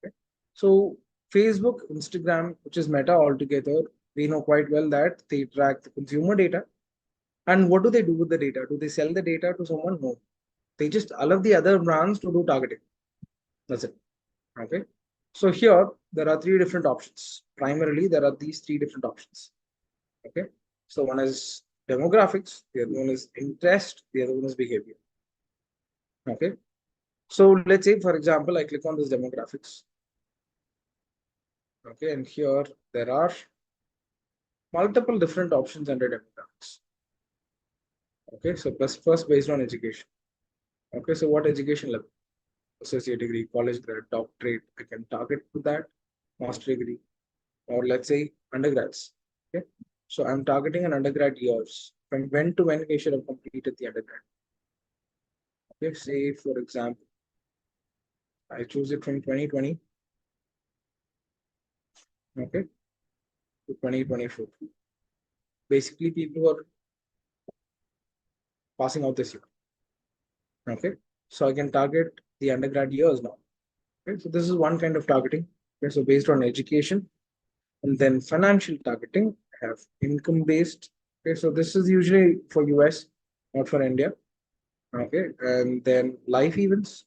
Okay, so Facebook, Instagram, which is Meta altogether, we know quite well that they track the consumer data. And what do they do with the data? Do they sell the data to someone? No. They just allow the other brands to do targeting. That's it. Okay. So here there are three different options. Primarily, there are these three different options. Okay. So one is demographics, the other one is interest, the other one is behavior. Okay. So let's say, for example, I click on this demographics. Okay, and here there are multiple different options under demographics. Okay, so first based on education. Okay, so what education level? Associate degree, college grad, doctorate, I can target to that, master degree, or let's say undergrads. Okay, so I'm targeting an undergrad years. From when to when they should have completed the undergrad. Okay, say for example, I choose it from 2020. Okay, to 2024. Basically, people who are passing out this year. Okay, so I can target the undergrad years now. Okay, so this is one kind of targeting. Okay, so based on education, and then financial targeting, I have income based. Okay, so this is usually for US, not for India. Okay, and then life events.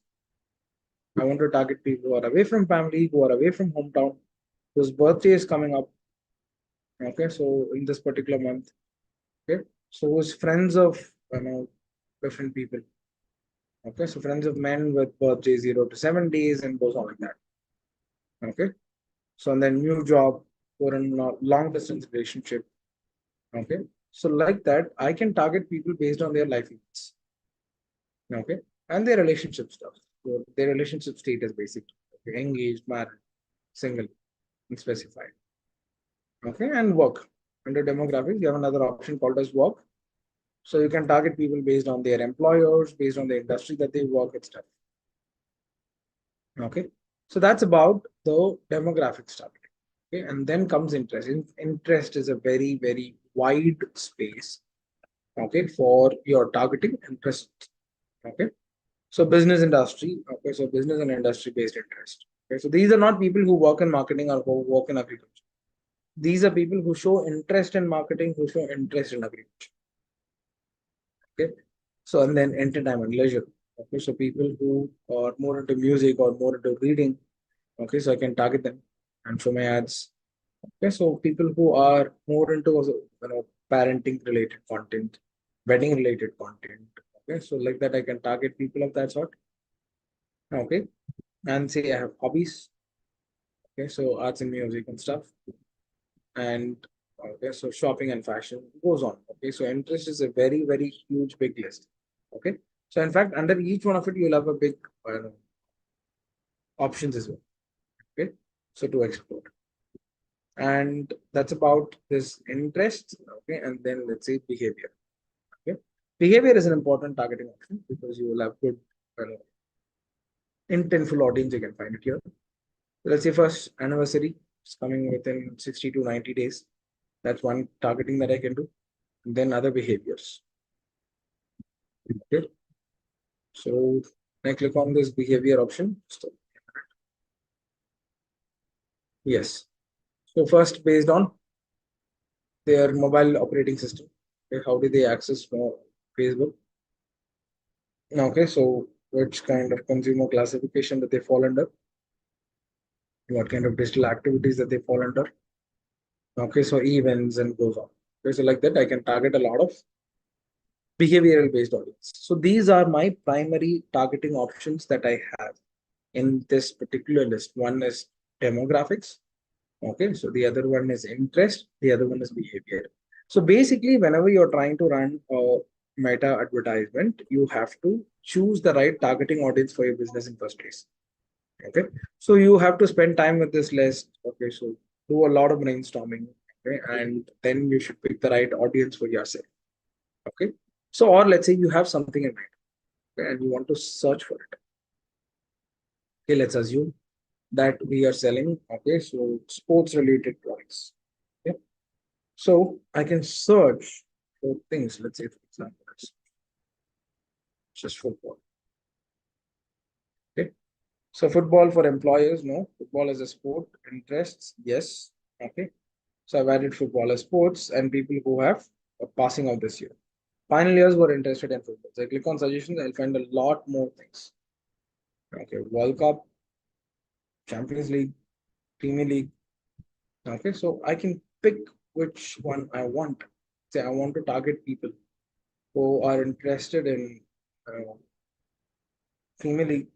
I want to target people who are away from family, who are away from hometown, whose birthday is coming up. Okay, so in this particular month. Okay, so who's friends of different people. Okay, so friends of men with birthday 0 to 7 days and goes on like that. Okay, so and then new job or a long distance relationship. Okay, so like that, I can target people based on their life events. Okay, and their relationship stuff. So their relationship status basically. Okay, engaged, married, single, and specified. Okay, and work. Under demographics, you have another option called as work. So you can target people based on their employers, based on the industry that they work and stuff. Okay, so that's about the demographics targeting. Okay, and then comes interest. Interest is a very wide space. Okay, for your targeting interest. Okay, so business industry. Okay, so business and industry based interest. Okay, so these are not people who work in marketing or who work in agriculture. These are people who show interest in marketing, who show interest in agriculture. Okay, so and then entertainment, leisure. Okay, so people who are more into music or more into reading. Okay, so I can target them and show my ads. Okay, so people who are more into parenting related content, wedding related content. Okay, so like that I can target people of that sort. Okay, and say I have hobbies. Okay, so arts and music and stuff. And okay, so shopping and fashion goes on. Okay, so interest is a very huge big list. Okay, so in fact under each one of it you'll have a big options as well. Okay, so to explore, and that's about this interest. Okay, and then let's say behavior. Okay, behavior is an important targeting option because you will have good intentful audience. You can find it here. Let's say first anniversary is coming within 60 to 90 days. That's one targeting that I can do. And then other behaviors. Okay, so I click on this behavior option. Yes. So first, based on their mobile operating system, okay, how do they access Facebook? Okay, so which kind of consumer classification that they fall under? What kind of digital activities that they fall under? Okay, so events and goes on. Okay, so like that, I can target a lot of behavioral based audience. So these are my primary targeting options that I have in this particular list. One is demographics. Okay, so the other one is interest, the other one is behavior. So basically, whenever you're trying to run a meta advertisement, you have to choose the right targeting audience for your business in first place. Okay, so you have to spend time with this list. Okay, so do a lot of brainstorming. Okay, and then you should pick the right audience for yourself. Okay, so or let's say you have something in mind, okay, and you want to search for it. Okay, let's assume that we are selling, okay, so sports related products. Okay, so I can search for things. Let's say, for example, just football. Okay, so football for employers, no. Football as a sport. Interests, yes. Okay, so I've added football as sports and people who have passing out this year. Final years were interested in football. So I click on suggestions, I'll find a lot more things. Okay, World Cup, Champions League, Premier League. Okay, so I can pick which one I want. Say I want to target people who are interested in Premier League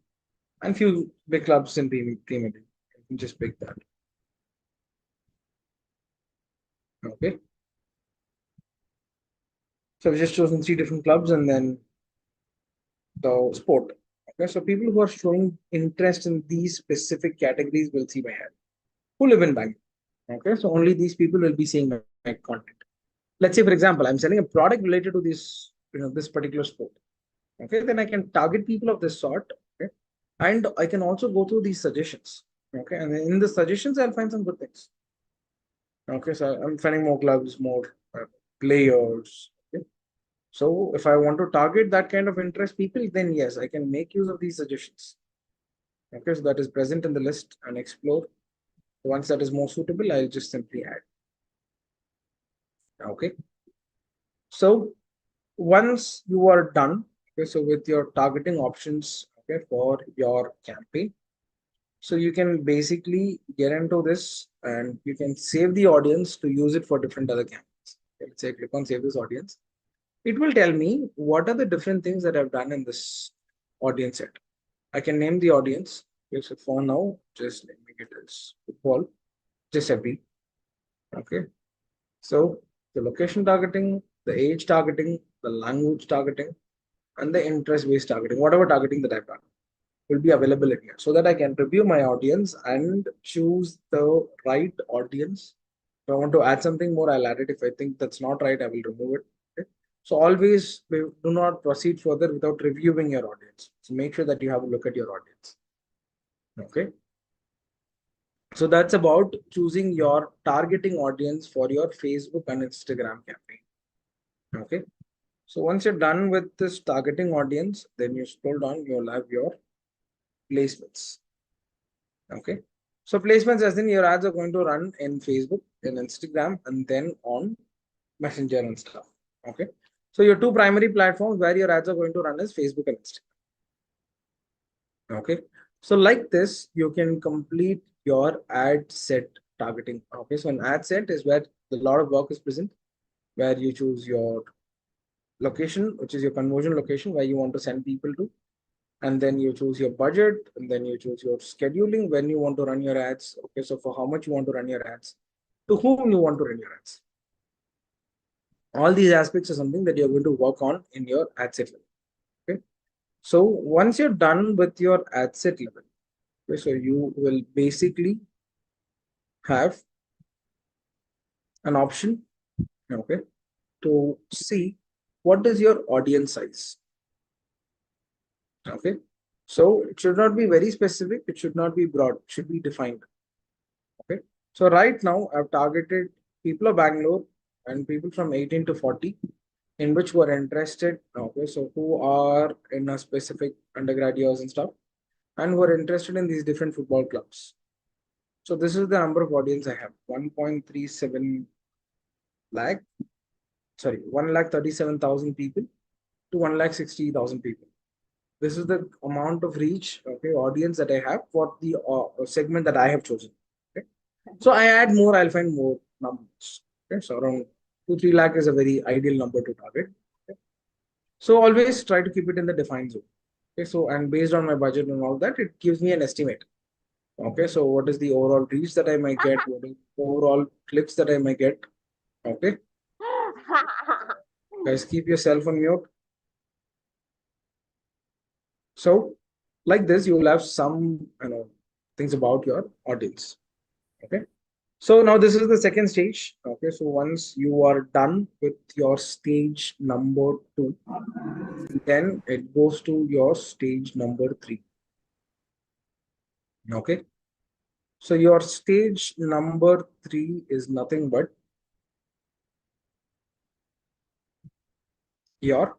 and few big clubs in Premier League. I can just pick that. Okay. So I've just chosen 3 different clubs and then the sport. Okay, so people who are showing interest in these specific categories will see my ad. Who live in Bangalore. Okay, so only these people will be seeing my content. Let's say, for example, I'm selling a product related to this, this particular sport. Okay, then I can target people of this sort. Okay, and I can also go through these suggestions. Okay, and in the suggestions, I'll find some good things. Okay, so I'm finding more clubs, more players. Okay, so if I want to target that kind of interest people, then yes, I can make use of these suggestions. Okay, so that is present in the list and explore. The ones that is more suitable, I'll just simply add. Okay, so once you are done, okay, so with your targeting options, okay, for your campaign, so you can basically get into this and you can save the audience to use it for different other campaigns. Okay, let's say click on save this audience. It will tell me what are the different things that I've done in this audience set. I can name the audience. Okay, so for now, just let me get this football, just every. Okay, so the location targeting, the age targeting, the language targeting, and the interest-based targeting, whatever targeting that I've done, will be available in here so that I can review my audience and choose the right audience. If I want to add something more, I'll add it. If I think that's not right, I will remove it. Okay? So always do not proceed further without reviewing your audience. So make sure that you have a look at your audience. Okay. So that's about choosing your targeting audience for your Facebook and Instagram campaign. Okay. So once you're done with this targeting audience, then you scroll down, you'll have your placements. Okay. So placements as in your ads are going to run in Facebook, in Instagram, and then on Messenger and stuff. Okay. So your 2 primary platforms where your ads are going to run is Facebook and Instagram. Okay. So like this, you can complete your ad set targeting. Okay. So an ad set is where a lot of work is present, where you choose your location, which is your conversion location, where you want to send people to. And then you choose your budget, and then you choose your scheduling, when you want to run your ads. Okay. So for how much you want to run your ads, to whom you want to run your ads. All these aspects are something that you're going to work on in your ad set level. Okay. So once you're done with your ad set level, okay, so you will basically have an option, okay, to see what is your audience size. Okay, so it should not be very specific, it should not be broad, it should be defined. Okay, so right now I've targeted people of Bangalore and people from 18 to 40 in which were interested. Okay, so who are in a specific undergrad years and stuff, and who are interested in these different football clubs. So this is the number of audience I have, 1.37 lakh, sorry, 1,37,000 people to 1,60,000 people. This is the amount of reach, okay, audience that I have for the segment that I have chosen. Okay, so I add more, I'll find more numbers. Okay, so around 2-3 lakh is a very ideal number to target. Okay. So always try to keep it in the defined zone. Okay, so and based on my budget and all that, it gives me an estimate. Okay, so what is the overall reach that I might get? What is overall clicks that I might get? Okay, guys, keep yourself on mute. So like this, you will have some things about your audience. Okay, so now this is the second stage. Okay, so once you are done with your stage number 2, then it goes to your stage number 3. Okay, so your stage number 3 is nothing but your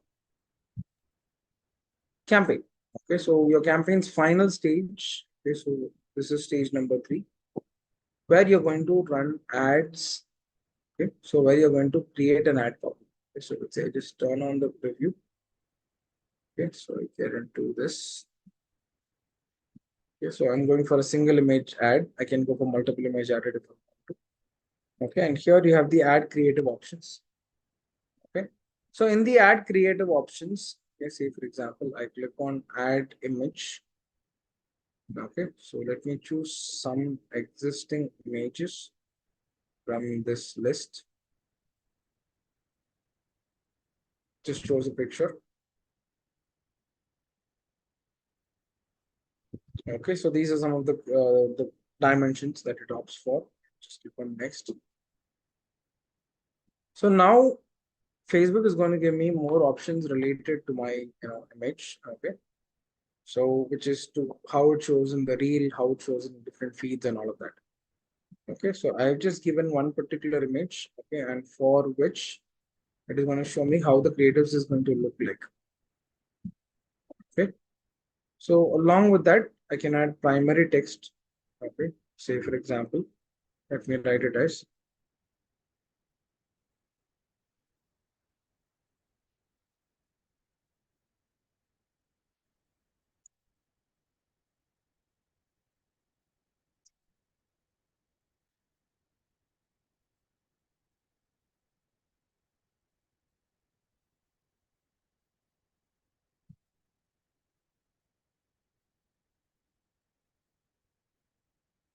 campaign. Okay, so your campaign's final stage. Okay, so this is stage number 3, where you're going to run ads. Okay, so where you're going to create an ad copy. Okay, so let's say just turn on the preview. Okay, so I get into this. Okay, so I'm going for a single image ad. I can go for multiple image added if I want to. Okay, and here you have the add creative options. Okay, so in the add creative options, okay, say for example, I click on add image. Okay, so let me choose some existing images from this list. Just shows a picture. Okay, so these are some of the dimensions that it opts for. Just click on next. So now Facebook is going to give me more options related to my image. Okay, so which is to how it shows in the reel, how it shows in different feeds and all of that. Okay, so I've just given one particular image. Okay, and for which it is going to show me how the creatives is going to look like. Okay, so along with that, I can add primary text. Okay, say for example, let me write it as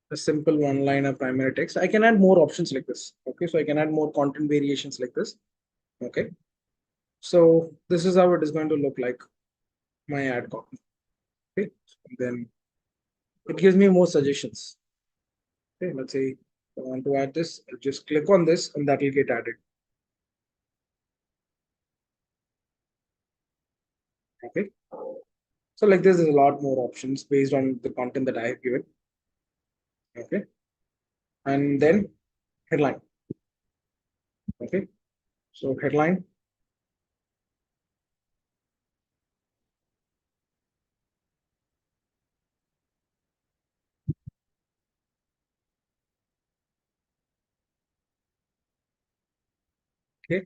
a simple one-liner primary text. I can add more options like this. Okay, so I can add more content variations like this. Okay, so this is how it is going to look like my ad copy. Okay, and then it gives me more suggestions. Okay, let's say I want to add this, I'll just click on this and that will get added. Okay, so like this is a lot more options based on the content that I have given. Okay, and then headline. Okay, so headline. Okay,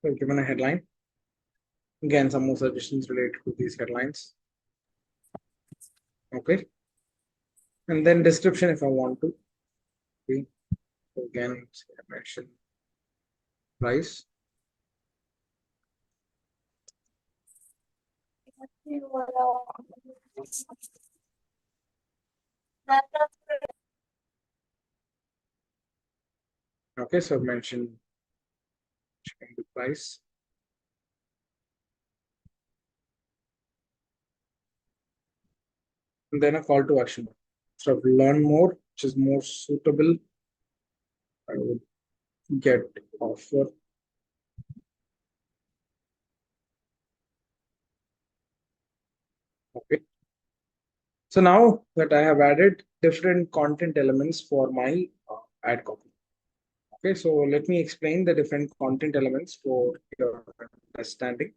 so given a headline. Again, some more suggestions related to these headlines. Okay, and then description if I want to. Okay, so again, I mention price. Okay, so I've mentioned the price. And then a call to action. So learn more, which is more suitable. I would get offer. Okay. So now that I have added different content elements for my ad copy. Okay, so let me explain the different content elements for your understanding.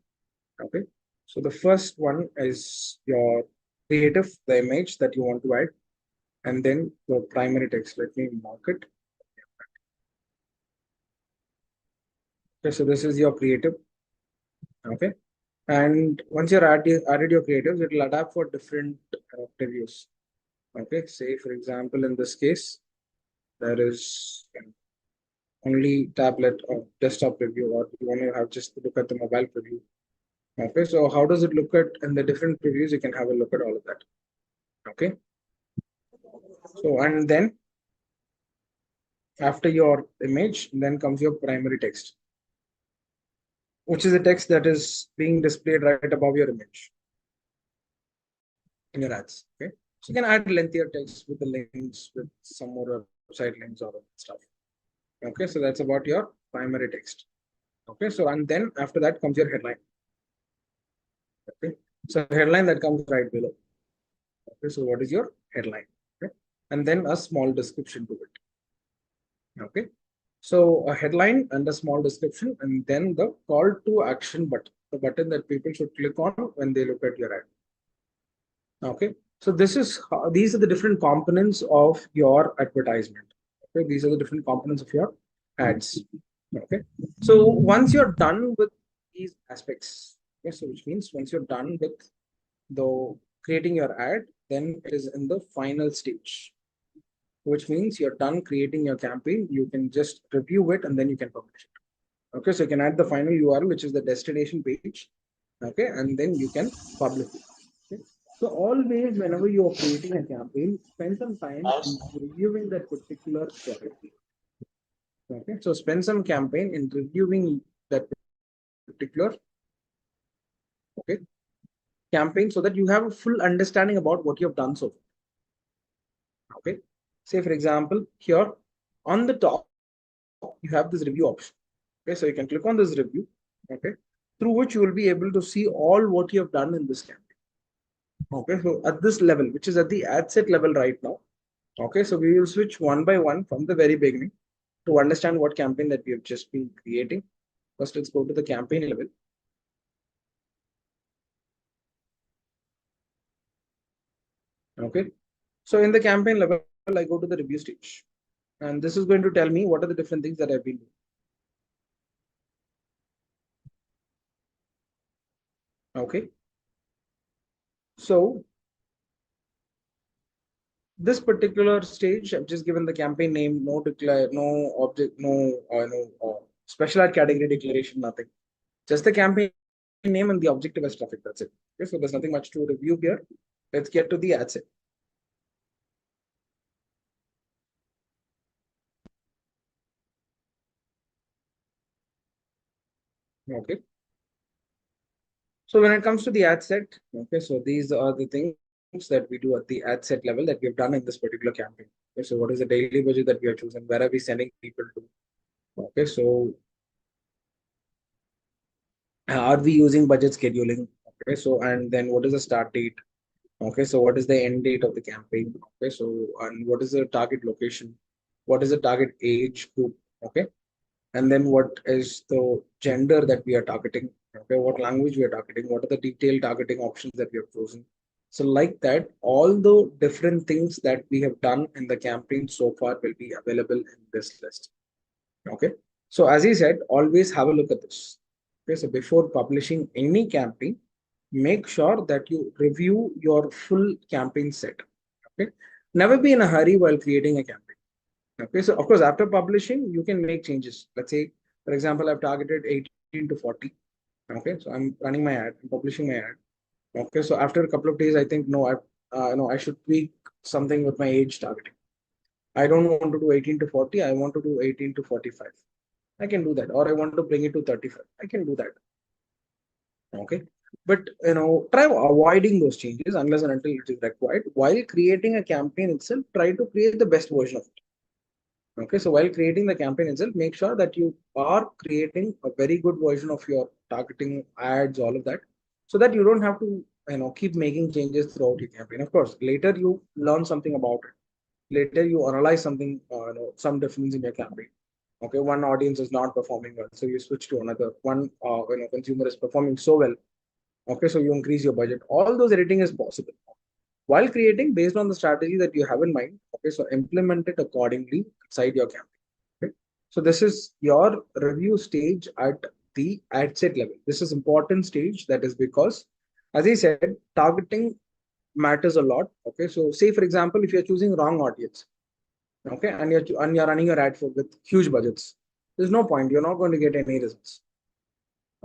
Okay, so the first one is your creative, the image that you want to add, and then the primary text. Let me mark it. Okay, so this is your creative. Okay, and once you're added your creatives, it will adapt for different previews. Okay, say for example, in this case, there is only tablet or desktop preview, or you want to have just look at the mobile preview. Okay, so how does it look at in the different previews? You can have a look at all of that. Okay, so and then after your image, then comes your primary text, which is the text that is being displayed right above your image in your ads. Okay, so you can add lengthier text with the links, with some more website links or stuff. Okay, so that's about your primary text. Okay, so and then after that comes your headline. Okay, so headline that comes right below. Okay, so what is your headline? Okay, and then a small description to it. Okay, so a headline and a small description, and then the call to action button. the button that people should click on when they look at your ad. Okay, so this is how, these are the different components of your advertisement. Okay, these are the different components of your ads. Okay, so once you're done with these aspects, okay, so which means once you're done with the creating your ad, then it is in the final stage, which means you're done creating your campaign. You can just review it and then you can publish it. Okay, so you can add the final URL, which is the destination page. Okay, and then you can publish it. Okay? So always, whenever you are creating a campaign, spend some time in reviewing that particular campaign. Okay, so spend some campaign in reviewing that particular campaign so that you have a full understanding about what you have done so far. Okay, say for example, here on the top, you have this review option. Okay, so you can click on this review, okay, through which you will be able to see all what you have done in this campaign. Okay, so at this level, which is at the ad set level right now. Okay, so we will switch one by one from the very beginning to understand what campaign that we have just been creating. First, let's go to the campaign level. Okay, so in the campaign level, I go to the review stage, and this is going to tell me what are the different things that I've been doing. Okay, so this particular stage, I've just given the campaign name, no declare, no object, no special ad category declaration, nothing. Just the campaign name and the objective as traffic. That's it. Okay, so there's nothing much to review here. Let's get to the ad set. Okay. So when it comes to the ad set, okay, so these are the things that we do at the ad set level that we've done in this particular campaign. Okay, so what is the daily budget that we are choosing? Where are we sending people to? Okay, so are we using budget scheduling? Okay, so and then what is the start date? Okay, so what is the end date of the campaign? Okay, so and what is the target location? What is the target age group? Okay, and then what is the gender that we are targeting? Okay, what language we are targeting? What are the detailed targeting options that we have chosen? So like that, all the different things that we have done in the campaign so far will be available in this list. Okay, so as I said, always have a look at this. Okay, so before publishing any campaign, make sure that you review your full campaign set. Okay, never be in a hurry while creating a campaign. Okay, so of course, after publishing, you can make changes. Let's say, for example, I've targeted 18 to 40. Okay, so I'm running my ad, I'm publishing my ad. Okay, so after a couple of days, I think no, I should tweak something with my age targeting. I don't want to do 18 to 40. I want to do 18 to 45. I can do that, or I want to bring it to 35. I can do that. Okay, but try avoiding those changes unless and until it is required. While creating a campaign itself, try to create the best version of it. Okay, so while creating the campaign itself, make sure that you are creating a very good version of your targeting, ads, all of that, so that you don't have to keep making changes throughout your campaign. Of course, later you learn something about it. Later you analyze something, some difference in your campaign. Okay, one audience is not performing well, so you switch to another. One consumer is performing so well. Okay, so you increase your budget. All those editing is possible while creating based on the strategy that you have in mind. Okay, so implement it accordingly inside your campaign. Okay, so this is your review stage at the ad set level. This is important stage. That is because, as I said, targeting matters a lot. Okay, so say for example, if you're choosing wrong audience, okay, and you're running your ad for with huge budgets, there's no point. You're not going to get any results.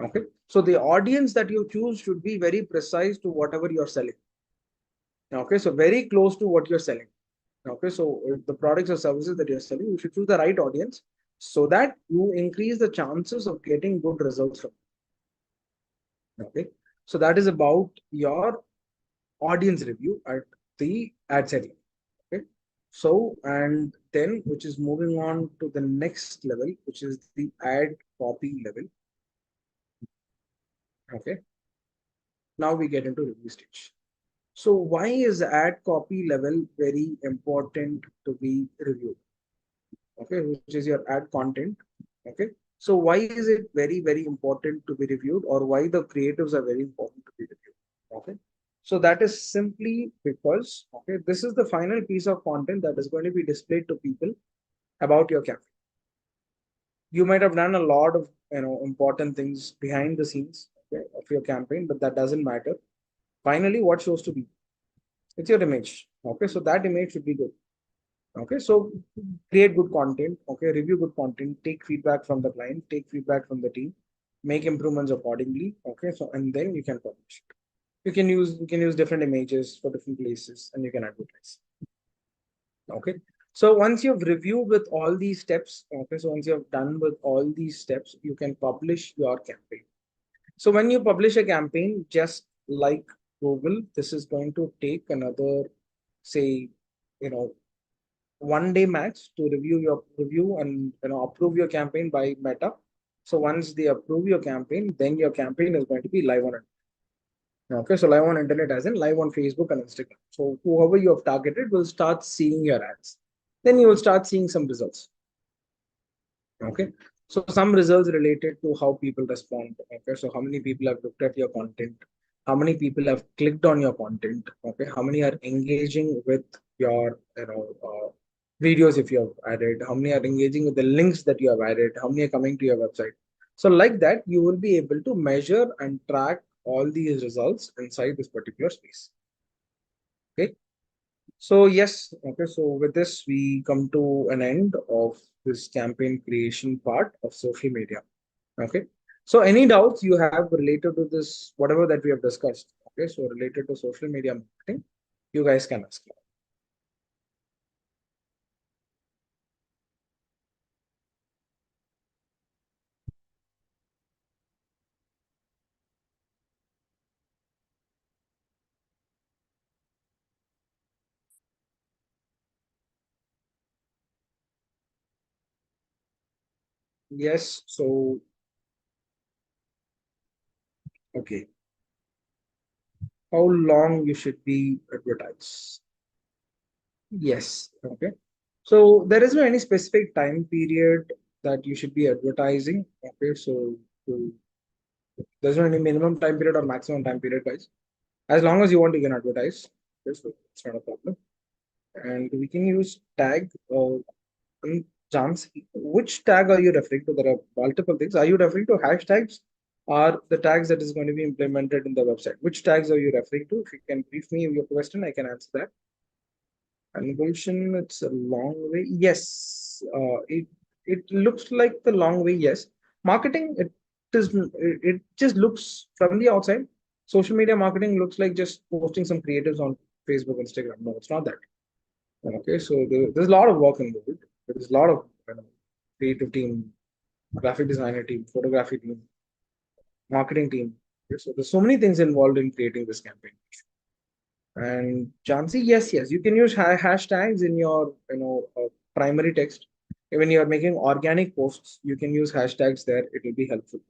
Okay, so the audience that you choose should be very precise to whatever you're selling. Okay, so very close to what you're selling. Okay, so the products or services that you're selling, you should choose the right audience so that you increase the chances of getting good results from it. Okay, so that is about your audience review at the ad setting. Okay, so and then which is moving on to the next level, which is the ad copy level. Okay, now we get into review stage. So why is the ad copy level very important to be reviewed? Okay, which is your ad content. Okay, So why is it very, very important to be reviewed, or why the creatives are very important to be reviewed? Okay. So that is simply because, okay, this is the final piece of content that is going to be displayed to people about your campaign. You might have done a lot of, important things behind the scenes, okay, of your campaign, but that doesn't matter. Finally, what shows to be? It's your image. Okay, so that image should be good. Okay, so create good content. Okay, review good content. Take feedback from the client. Take feedback from the team. Make improvements accordingly. Okay, so and then you can publish it. You can use different images for different places, and you can advertise. Okay, so once you've reviewed with all these steps, okay, so once you have done with all these steps, you can publish your campaign. So when you publish a campaign, just like Google, this is going to take another, say, 1 day max to review and approve your campaign by Meta. So once they approve your campaign, then your campaign is going to be live on it. Okay, so live on internet as in live on Facebook and Instagram. So whoever you have targeted will start seeing your ads. Then you will start seeing some results. Okay, so some results related to how people respond. Okay, so how many people have looked at your content, how many people have clicked on your content, okay, how many are engaging with your videos if you have added, how many are engaging with the links that you have added, how many are coming to your website. So like that, you will be able to measure and track all these results inside this particular space. Okay, so yes, okay, so with this we come to an end of this campaign creation part of social media. Okay, so any doubts you have related to this, whatever that we have discussed, okay, so related to social media marketing, you guys can ask. Yes, so okay, how long you should be advertised? Yes, okay. So there is no any specific time period that you should be advertising. Okay, so there's no any minimum time period or maximum time period, guys. As long as you want, you can advertise. Okay, so it's not a problem. And we can use tag chance. Which tag are you referring to? There are multiple things. Are you referring to hashtags or the tags that is going to be implemented in the website? Which tags are you referring to? If you can brief me your question, I can answer that. Conversion, it's a long way. Yes, it looks like the long way. Yes, marketing, it just looks from the outside. Social media marketing looks like just posting some creatives on Facebook, Instagram. No, it's not that. Okay, so there's a lot of work involved. There's a lot of creative team, graphic designer team, photography team, marketing team. Okay, so there's so many things involved in creating this campaign. And Jansi, yes, you can use hashtags in your primary text. When you are making organic posts, you can use hashtags there. It will be helpful.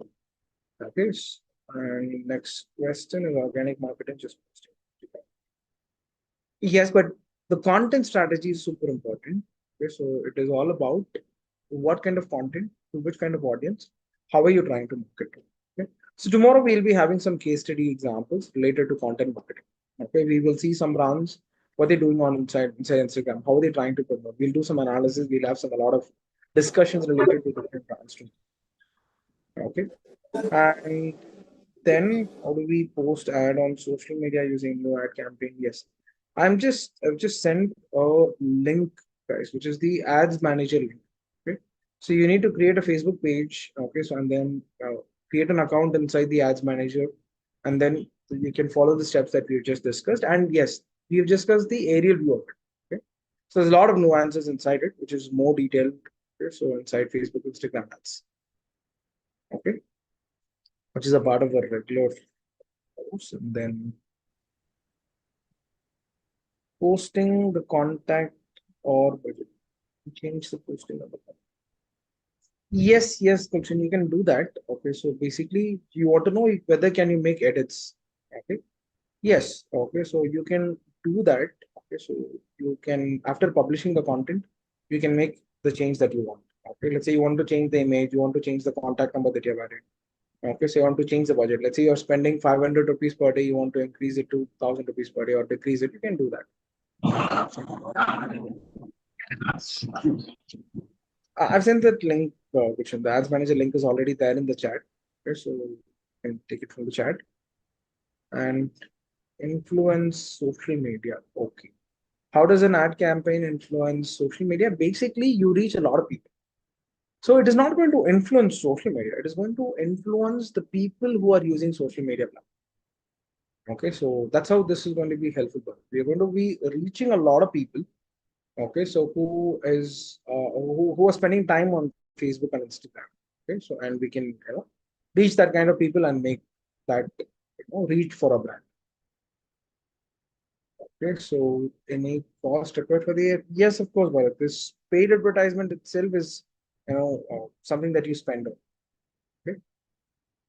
Okay. And next question is organic marketing just posting. Yes, but the content strategy is super important. Okay, so it is all about what kind of content to which kind of audience, how are you trying to market. Okay, so tomorrow we'll be having some case study examples related to content marketing. Okay, we will see some brands, what they're doing on inside Instagram, how are they trying to promote. We'll do some analysis. We'll have a lot of discussions related to different brands too. Okay, and then how do we post ad on social media using new ad campaign? Yes, I've just sent a link, guys, which is the ads manager link. Okay, so you need to create a Facebook page. Okay, so and then create an account inside the ads manager, and then you can follow the steps that we've just discussed. And yes, we've discussed the aerial view of it. Okay, so there's a lot of nuances inside it, which is more detailed. Okay, so inside Facebook, Instagram ads. Okay, which is a part of the regular post, and then posting the contact or budget. Change the posting of the contact. Yes, Kulshan, you can do that. Okay, so basically you want to know whether can you make edits. Okay, yes, okay, so you can do that. Okay, so you can, after publishing the content, you can make the change that you want. Okay, let's say you want to change the image, you want to change the contact number that you've added. Okay, so you want to change the budget. Let's say you're spending 500 rupees per day, you want to increase it to 1000 rupees per day or decrease it, you can do that. I've sent that link, which the ads manager link is already there in the chat. Okay, so you can take it from the chat. And influence social media. Okay. How does an ad campaign influence social media? Basically, you reach a lot of people. So it is not going to influence social media. It is going to influence the people who are using social media platforms. Okay, so that's how this is going to be helpful. We are going to be reaching a lot of people. Okay, so who are spending time on Facebook and Instagram. Okay, so and we can reach that kind of people and make that reach for a brand. Okay, so any cost required for the yes, of course, Bharat. This paid advertisement itself is something that you spend on. Okay,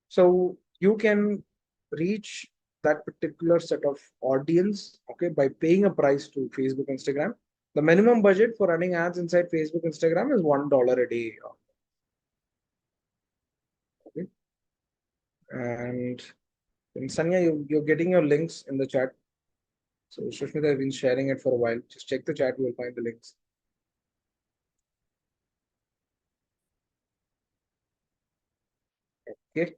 so you can reach that particular set of audience, okay, by paying a price to Facebook, Instagram. The minimum budget for running ads inside Facebook, Instagram is $1 a day. Okay, and in Sanya, you're getting your links in the chat. So Sushmita has been sharing it for a while. Just check the chat, you will find the links. Okay.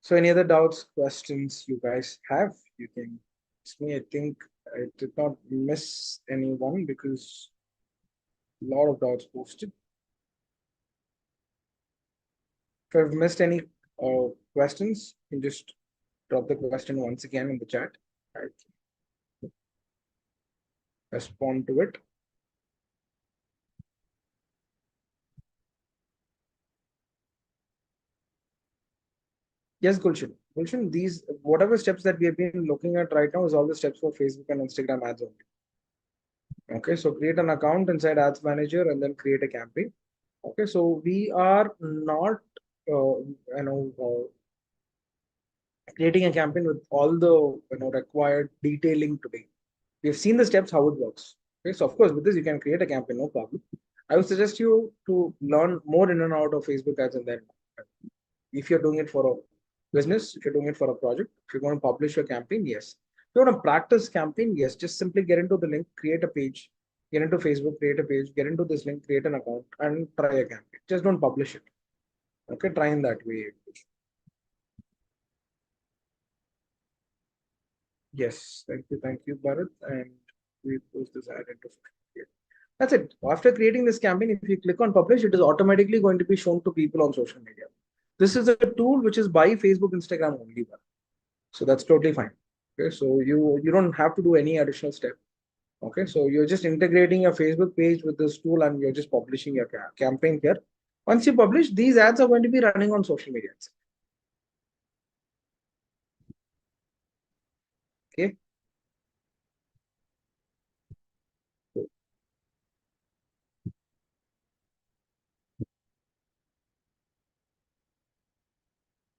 So any other doubts, questions you guys have, you can ask me. I think I did not miss anyone because a lot of doubts posted. If I've missed any questions, you can just drop the question once again in the chat. I can respond to it. Yes, Gulshan. Gulshan, these whatever steps that we have been looking at right now is all the steps for Facebook and Instagram ads only. Okay, so create an account inside Ads Manager and then create a campaign. Okay, so we are not, creating a campaign with all the required detailing today. We have seen the steps how it works. Okay, so of course with this you can create a campaign, no problem. I would suggest you to learn more in and out of Facebook ads, and then if you're doing it for a business, if you're doing it for a project, if you're going to publish your campaign, yes. If you want to practice campaign, yes, just simply get into the link, create a page, get into Facebook, create a page, get into this link, create an account, and try a campaign. Just don't publish it. Okay, try in that way. Yes, thank you, Bharat. And we post this ad into Facebook. That's it. After creating this campaign, if you click on publish, it is automatically going to be shown to people on social media. This is a tool which is by Facebook, Instagram only. So that's totally fine. Okay, so you don't have to do any additional step. Okay, so you're just integrating your Facebook page with this tool and you're just publishing your campaign here. Once you publish, these ads are going to be running on social media. Okay.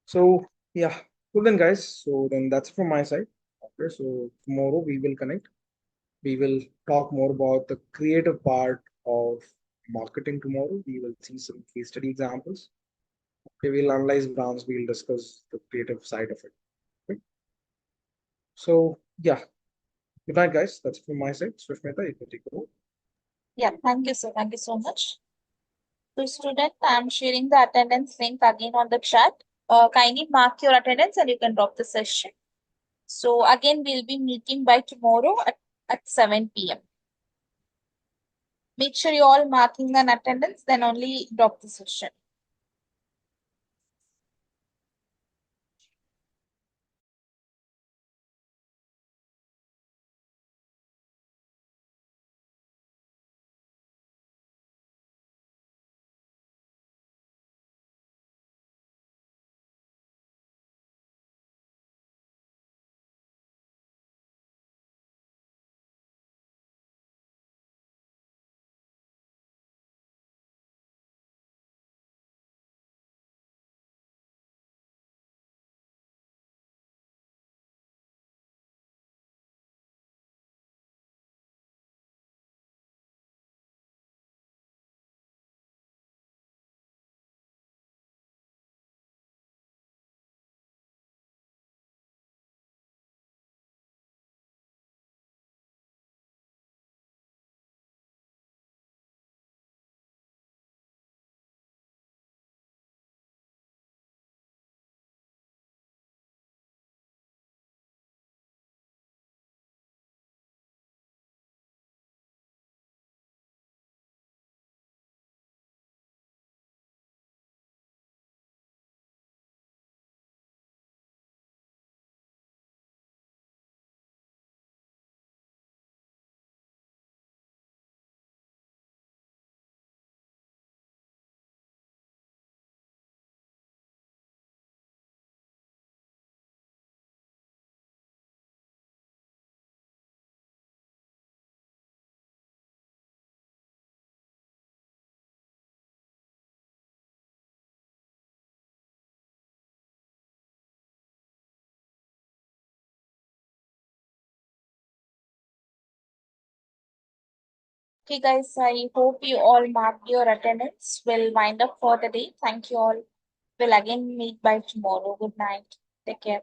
So yeah, cool then guys. So then that's from my side. Okay, so tomorrow we will connect. We will talk more about the creative part of marketing tomorrow. We will see some case study examples. Okay, we'll analyze brands. We'll discuss the creative side of it. Okay. So yeah, good night, guys. That's from my side. Sushmita, you can take over. Yeah, thank you, sir. Thank you so much. So, student, I'm sharing the attendance link again on the chat. Kindly mark your attendance and you can drop the session. So, again, we'll be meeting by tomorrow at 7 p.m. Make sure you all marking an attendance, then only drop the session. Okay, guys, I hope you all marked your attendance. We'll wind up for the day. Thank you all. We'll again meet by tomorrow. Good night. Take care.